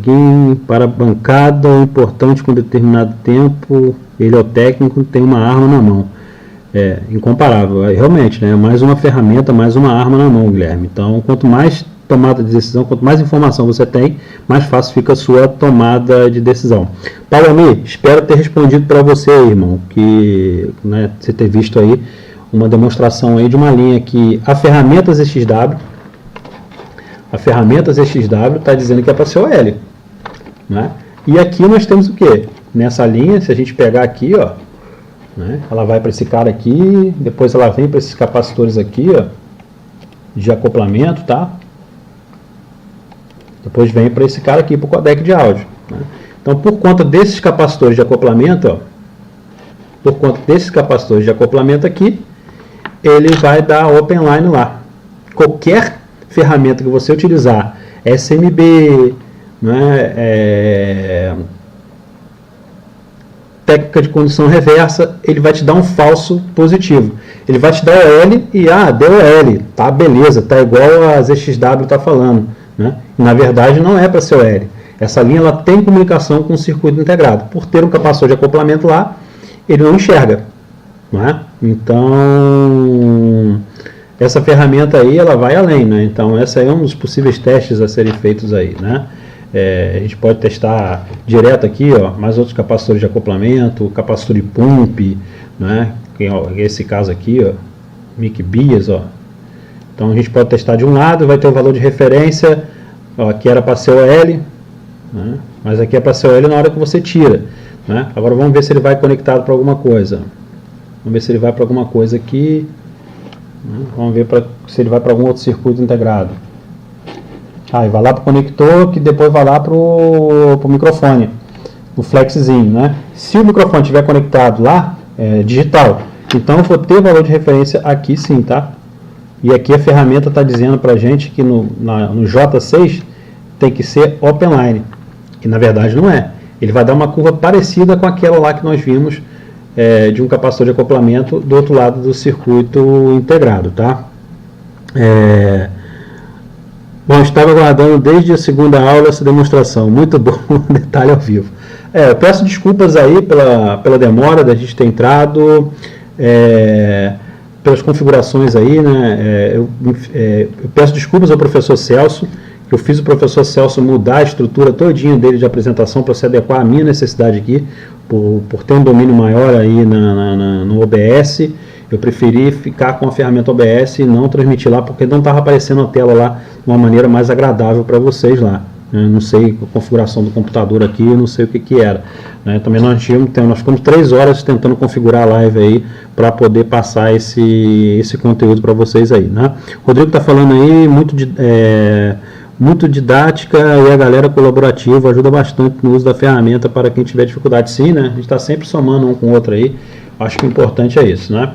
Guim para a bancada, importante com determinado tempo, ele é o técnico, tem uma arma na mão. Incomparável, realmente, né? Mais uma ferramenta, mais uma arma na mão, Guilherme. Então, quanto mais tomada de decisão, quanto mais informação você tem, mais fácil fica a sua tomada de decisão. Paulo Ami, espero ter respondido para você, irmão, que, né, você ter visto aí uma demonstração aí de uma linha que a ferramenta ZXW está dizendo que é para ser OL, né? E aqui nós temos o que? Nessa linha, se a gente pegar aqui, ó, né, ela vai para esse cara aqui, depois ela vem para esses capacitores aqui, ó, de acoplamento, tá? Depois vem para esse cara aqui, para o codec de áudio, né? Então, por conta desses capacitores de acoplamento, ó, por conta desses capacitores de acoplamento aqui, ele vai dar open line lá. Qualquer ferramenta que você utilizar, SMB, né, técnica de condução reversa, ele vai te dar um falso positivo. Ele vai te dar OL e, deu OL, tá, beleza, tá igual a ZXW tá falando, né? E, na verdade, não é para ser OL. Essa linha ela tem comunicação com o circuito integrado. Por ter um capacitor de acoplamento lá, ele não enxerga, né? Então, essa ferramenta aí, ela vai além, né? Então, essa é um dos possíveis testes a serem feitos aí, né? A gente pode testar direto aqui, ó, mais outros capacitores de acoplamento, capacitor de pump, né? Esse caso aqui, ó, Mic Bias, ó. Então, a gente pode testar de um lado, vai ter o valor de referência, ó, aqui era para ser OL, né? Mas aqui é para ser OL na hora que você tira, né? Agora vamos ver se ele vai conectado para alguma coisa. Vamos ver se ele vai para alguma coisa aqui. Vamos ver se ele vai para algum outro circuito integrado. E vai lá para o conector, que depois vai lá para o microfone, o flexzinho, né? Se o microfone estiver conectado lá, digital, então eu vou ter valor de referência aqui sim, tá? E aqui a ferramenta está dizendo para a gente que no J6 tem que ser open line. E na verdade não é. Ele vai dar uma curva parecida com aquela lá que nós vimos, de um capacitor de acoplamento do outro lado do circuito integrado, tá? Bom, estava aguardando desde a segunda aula essa demonstração, muito bom, detalhe ao vivo. Eu peço desculpas aí pela demora da gente ter entrado, pelas configurações aí, né? Eu peço desculpas ao professor Celso, que eu fiz o professor Celso mudar a estrutura todinha dele de apresentação para se adequar à minha necessidade aqui, por ter um domínio maior aí no OBS. Eu preferi ficar com a ferramenta OBS e não transmitir lá, porque não estava aparecendo a tela lá de uma maneira mais agradável para vocês lá. Não sei a configuração do computador aqui, não sei o que era. Também nós ficamos 3 horas tentando configurar a live aí para poder passar esse conteúdo para vocês aí. Né? O Rodrigo está falando aí, muito didática, e a galera colaborativa ajuda bastante no uso da ferramenta para quem tiver dificuldade. Sim, né? A gente está sempre somando um com o outro aí. Acho que o importante é isso, né?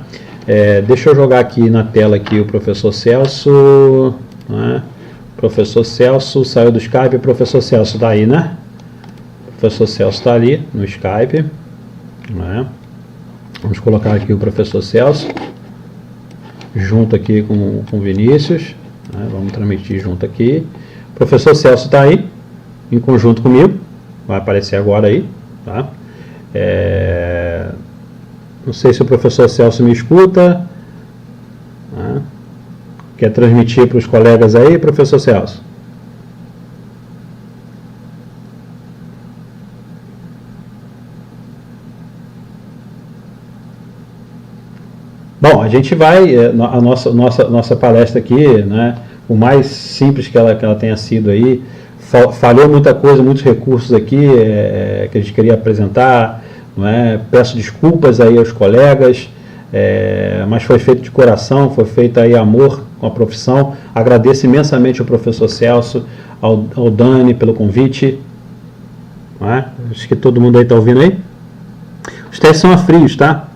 Deixa eu jogar aqui na tela aqui o professor Celso, né? Professor Celso saiu do Skype. O professor Celso está aí, né? O professor Celso está ali no Skype, né? Vamos colocar aqui o professor Celso junto aqui com o Vinícius, né? Vamos transmitir junto aqui. O professor Celso está aí em conjunto comigo, vai aparecer agora aí, tá? Não sei se o professor Celso me escuta, né? Quer transmitir para os colegas aí, professor Celso? Bom, a gente vai, a nossa palestra aqui, né, o mais simples que ela tenha sido aí, falhou muita coisa, muitos recursos aqui que a gente queria apresentar, não é? Peço desculpas aí aos colegas, mas foi feito de coração, foi feito aí amor com a profissão. Agradeço imensamente ao professor Celso, ao Dani pelo convite, não é? Acho que todo mundo aí está ouvindo aí. Os testes são a frios, tá?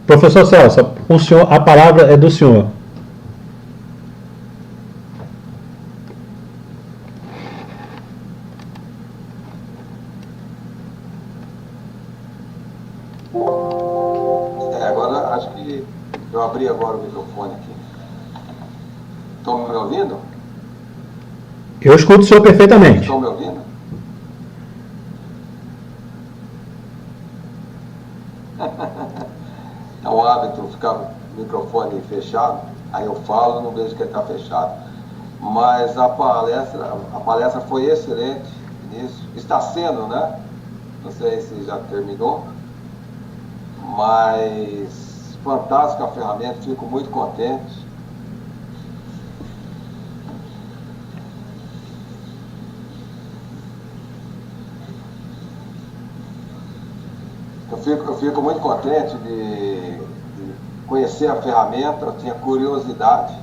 Professor Celso, a palavra é do senhor. Agora acho que eu abri agora o microfone aqui. Estão me ouvindo? Eu escuto o senhor perfeitamente. Estão me ouvindo? É um hábito ficar o microfone fechado, aí eu falo e não vejo que ele está fechado. Mas a palestra foi excelente nisso. Está sendo, né? Não sei se já terminou, mas fantástica a ferramenta, fico muito contente. Eu fico muito contente de conhecer a ferramenta. Eu tinha curiosidade,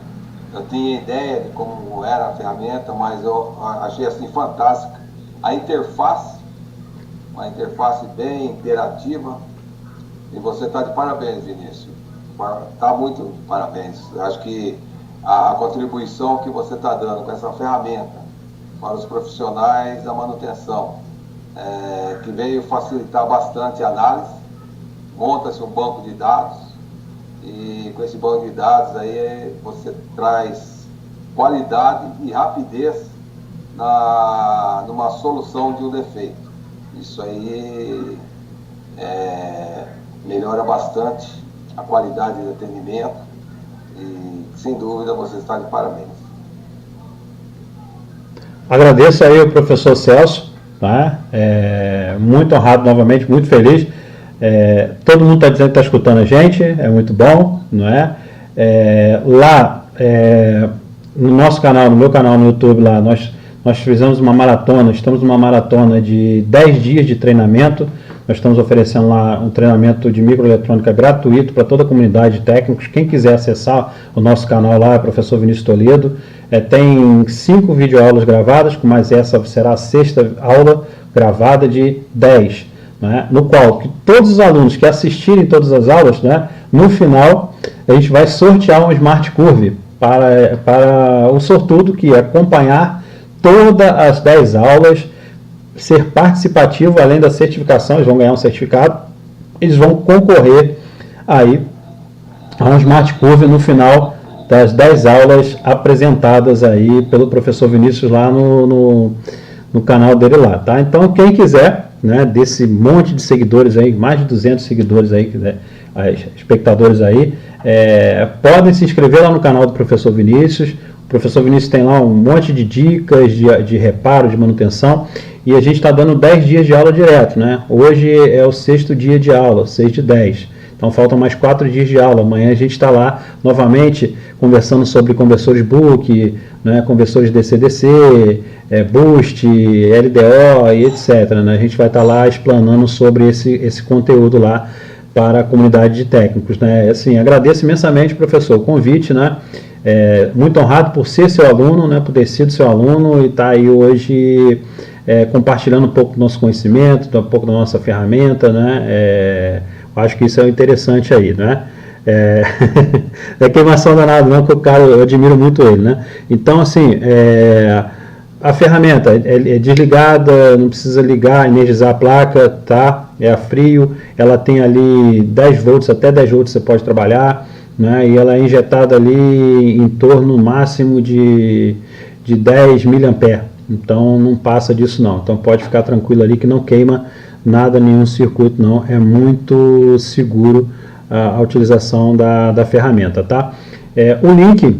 eu tinha ideia de como era a ferramenta, mas eu achei assim fantástica. A interface, uma interface bem interativa, e você está de parabéns, Vinícius. Está muito de parabéns. Eu acho que a contribuição que você está dando com essa ferramenta para os profissionais da manutenção, que veio facilitar bastante a análise. Monta-se um banco de dados, e com esse banco de dados aí você traz qualidade e rapidez numa solução de um defeito. Isso aí melhora bastante a qualidade de atendimento, e sem dúvida você está de parabéns. Agradeço aí ao professor Celso, tá? Muito honrado novamente, muito feliz. Todo mundo está dizendo que está escutando a gente, é muito bom, não é? Lá no nosso canal, no meu canal no YouTube, lá nós fizemos uma maratona, estamos numa maratona de 10 dias de treinamento. Nós estamos oferecendo lá um treinamento de microeletrônica gratuito para toda a comunidade de técnicos. Quem quiser acessar o nosso canal lá é o professor Vinícius Toledo. Tem 5 videoaulas gravadas, mas essa será a 6ª aula gravada de 10, né? No qual todos os alunos que assistirem todas as aulas, né, no final a gente vai sortear um Smart Curve para o sortudo que acompanhar todas as 10 aulas, ser participativo, além da certificação. Eles vão ganhar um certificado, eles vão concorrer aí a um Smart Curve no final das 10 aulas apresentadas aí pelo professor Vinícius lá no canal dele lá, tá? Então, quem quiser, né, desse monte de seguidores aí, mais de 200 seguidores aí, né, espectadores aí, podem se inscrever lá no canal do professor Vinícius. O professor Vinícius tem lá um monte de dicas de reparo, de manutenção, e a gente está dando 10 dias de aula direto, né? Hoje é o 6º dia de aula, 6 de 10. Então faltam mais 4 dias de aula. Amanhã a gente está lá novamente conversando sobre conversores book, né, conversores DC-DC, Boost, LDO e etc. Né? A gente vai estar lá explanando sobre esse conteúdo lá para a comunidade de técnicos. Né? Assim, agradeço imensamente, professor, o convite, né? Muito honrado por ser seu aluno, né, por ter sido seu aluno e estar aí hoje compartilhando um pouco do nosso conhecimento, um pouco da nossa ferramenta, né? Acho que isso é interessante aí, né? É queimação danada, não, que o cara, eu admiro muito ele, né? Então, assim, a ferramenta é desligada, não precisa ligar, energizar a placa, tá? É a frio, ela tem ali 10 volts, até 10 volts você pode trabalhar, né? E ela é injetada ali em torno máximo de 10 mA, então não passa disso não, então pode ficar tranquilo ali que não queima nada, nenhum circuito não, é muito seguro a utilização da ferramenta, tá? O link,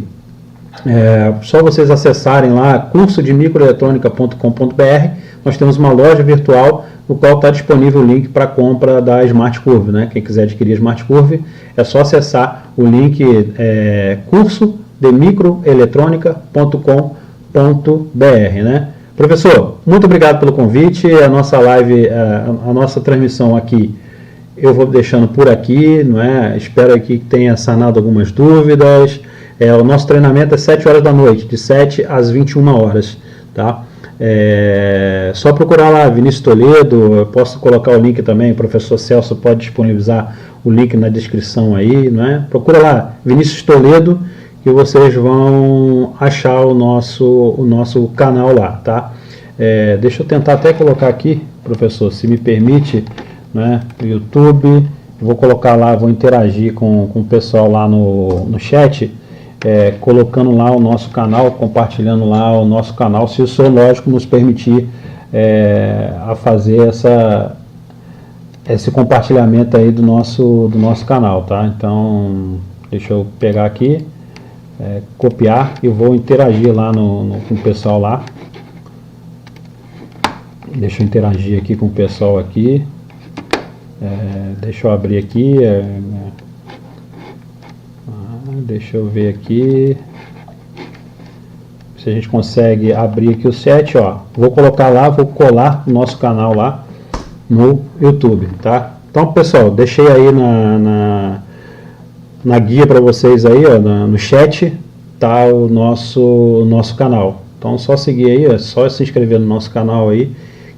só vocês acessarem lá, cursodemicroeletronica.com.br, nós temos uma loja virtual no qual está disponível o link para compra da Smart Curve, né? Quem quiser adquirir a Smart Curve, é só acessar o link cursodemicroeletronica.com.br, né? Professor, muito obrigado pelo convite. A nossa live, a nossa transmissão aqui, eu vou deixando por aqui, não é? Espero que tenha sanado algumas dúvidas. O nosso treinamento é 7 horas da noite, de 7 às 21 horas, tá? Só procurar lá, Vinícius Toledo, eu posso colocar o link também, o professor Celso pode disponibilizar o link na descrição aí, não é? Procura lá, Vinícius Toledo, que vocês vão achar o nosso canal lá, tá? Deixa eu tentar até colocar aqui, professor, se me permite, né, no YouTube, vou colocar lá, vou interagir com o pessoal lá no chat, colocando lá o nosso canal, compartilhando lá o nosso canal, se o senhor, lógico, nos permitir a fazer esse compartilhamento aí do nosso canal, tá? Então, deixa eu pegar aqui, copiar e vou interagir lá com o pessoal lá. Deixa eu interagir aqui com o pessoal aqui. Deixa eu abrir aqui. Deixa eu ver aqui se a gente consegue abrir aqui o chat, ó. Vou colocar lá, vou colar o nosso canal lá no YouTube, tá? Então, pessoal, deixei aí na guia para vocês aí, ó, no chat, tá o nosso canal. Então, só seguir aí, é só se inscrever no nosso canal aí,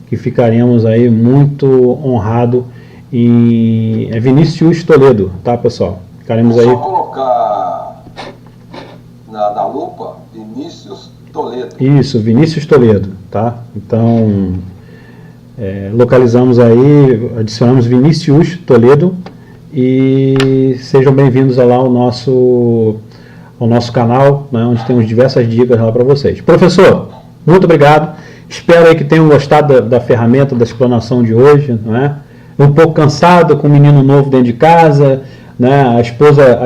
que ficaremos aí muito honrado em Vinícius Toledo, tá, pessoal? Ficaremos aí. Só colocar na lupa Vinícius Toledo. Isso, Vinícius Toledo, tá? Então, localizamos aí, adicionamos Vinícius Toledo e sejam bem-vindos lá ao nosso canal, né, onde temos diversas dicas lá para vocês. Professor, muito obrigado. Espero aí que tenham gostado da ferramenta, da explanação de hoje, não é? Um pouco cansado, com um menino novo dentro de casa, né? A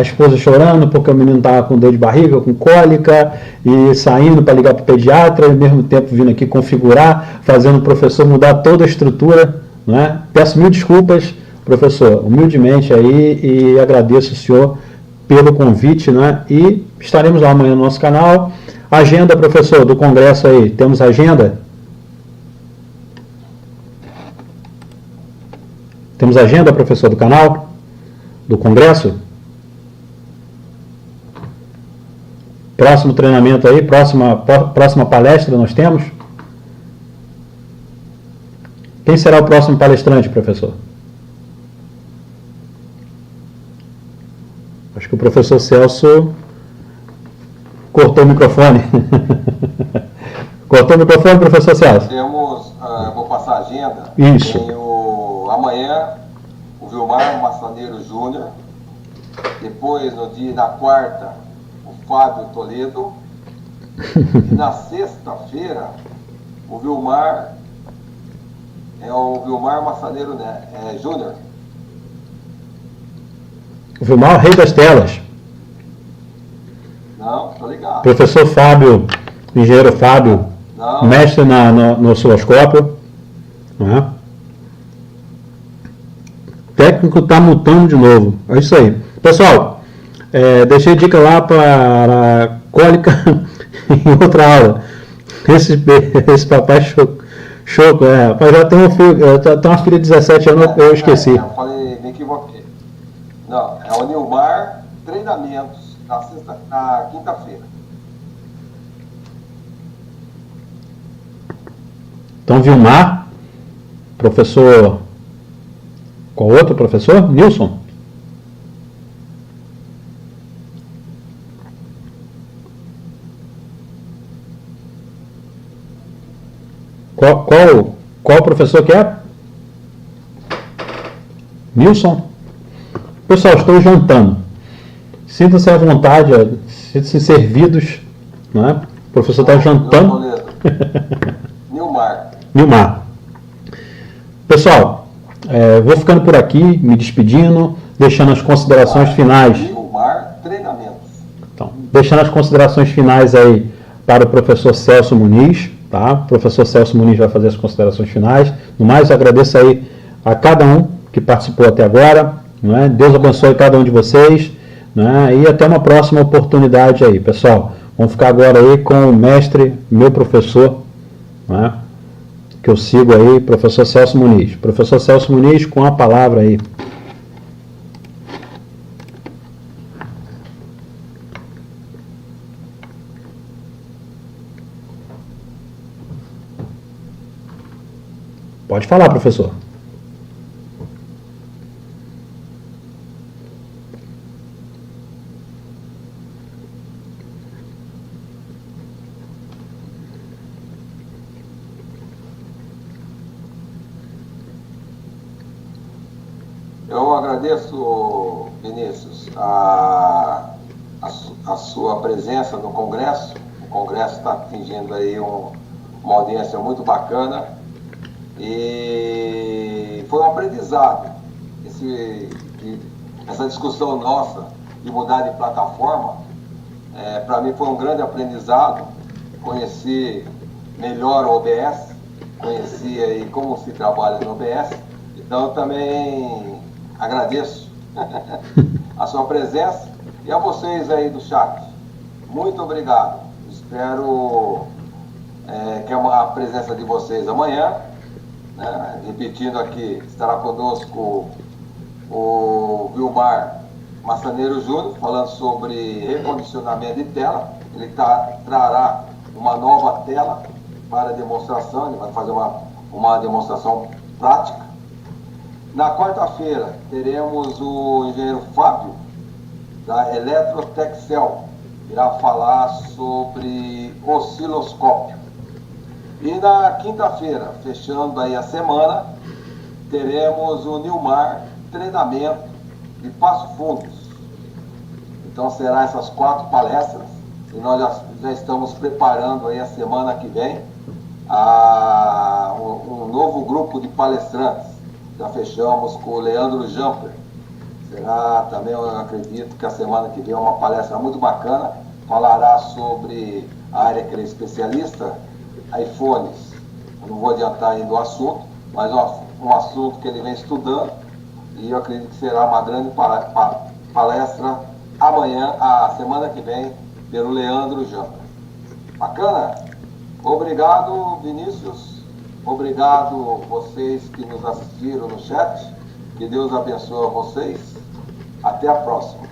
esposa chorando porque o menino estava com dor de barriga, com cólica, e saindo para ligar para o pediatra, e ao mesmo tempo vindo aqui configurar, fazendo o professor mudar toda a estrutura, né? Peço mil desculpas, professor, humildemente aí, e agradeço o senhor pelo convite, né? E estaremos lá amanhã no nosso canal. Agenda, professor, do congresso aí, temos agenda? Temos agenda, professor, do canal? Do congresso? Próximo treinamento aí, próxima palestra nós temos? Quem será o próximo palestrante, professor? Acho que o professor Celso cortou o microfone. Cortou o microfone, professor Celso? Temos, vou passar a agenda. Isso. Tem amanhã, o Vilmar Massaneiro Júnior, Depois, na quarta, o Fábio Toledo. E na sexta-feira, o Vilmar, o Vilmar Massaneiro, né? Júnior. O Vilmar, o rei das telas. Não, tô ligado. Professor Fábio, engenheiro Fábio, não. Mestre no osciloscópio. Né? O técnico está mutando de novo. É isso aí. Pessoal, deixei dica lá para cólica em outra aula. Esse papai choco, rapaz, já tem uma filha de 17 anos, eu esqueci. Eu falei, me equivoquei. Não, é o Nilmar Treinamentos, na quinta-feira. Então, Vilmar, professor. Qual outro professor? Nilson? Qual professor que é? Nilson? Pessoal, estou jantando. Sintam-se à vontade, sintam-se servidos. Não é? O professor está jantando. Nilmar. Pessoal, vou ficando por aqui, me despedindo, deixando as considerações finais. Nilmar Treinamentos. Então, deixando as considerações finais aí para o professor Celso Muniz. Tá? O professor Celso Muniz vai fazer as considerações finais. No mais, eu agradeço aí a cada um que participou até agora. Não é? Deus abençoe cada um de vocês. Não é? E até uma próxima oportunidade aí, pessoal. Vamos ficar agora aí com o mestre, meu professor, não é? Que eu sigo aí, professor Celso Muniz. Professor Celso Muniz, com a palavra aí. Pode falar, professor. Eu agradeço, Vinícius, a sua presença no Congresso. O Congresso está atingindo aí uma audiência muito bacana. E foi um aprendizado essa discussão nossa de mudar de plataforma. Para mim foi um grande aprendizado. Conheci melhor o OBS, conheci aí como se trabalha no OBS. Então também agradeço a sua presença e a vocês aí do chat. Muito obrigado. Espero que a presença de vocês amanhã. Repetindo aqui, estará conosco o Vilmar Massaneiro Júnior, falando sobre recondicionamento de tela. Ele trará uma nova tela para demonstração, ele vai fazer uma demonstração prática. Na quarta-feira, teremos o engenheiro Fábio, da Eletrotexcel, irá falar sobre osciloscópio. E na quinta-feira, fechando aí a semana, teremos o Nilmar Treinamento de Passo Fundos. Então serão essas 4 palestras e nós já estamos preparando aí a semana que vem um novo grupo de palestrantes. Já fechamos com o Leandro Jamper. Será também, eu acredito que a semana que vem é uma palestra muito bacana. Falará sobre a área que ele é especialista, iPhones. Eu não vou adiantar ainda o assunto, mas um assunto que ele vem estudando e eu acredito que será uma grande palestra amanhã, a semana que vem, pelo Leandro Jamper. Bacana? Obrigado, Vinícius. Obrigado vocês que nos assistiram no chat. Que Deus abençoe vocês. Até a próxima.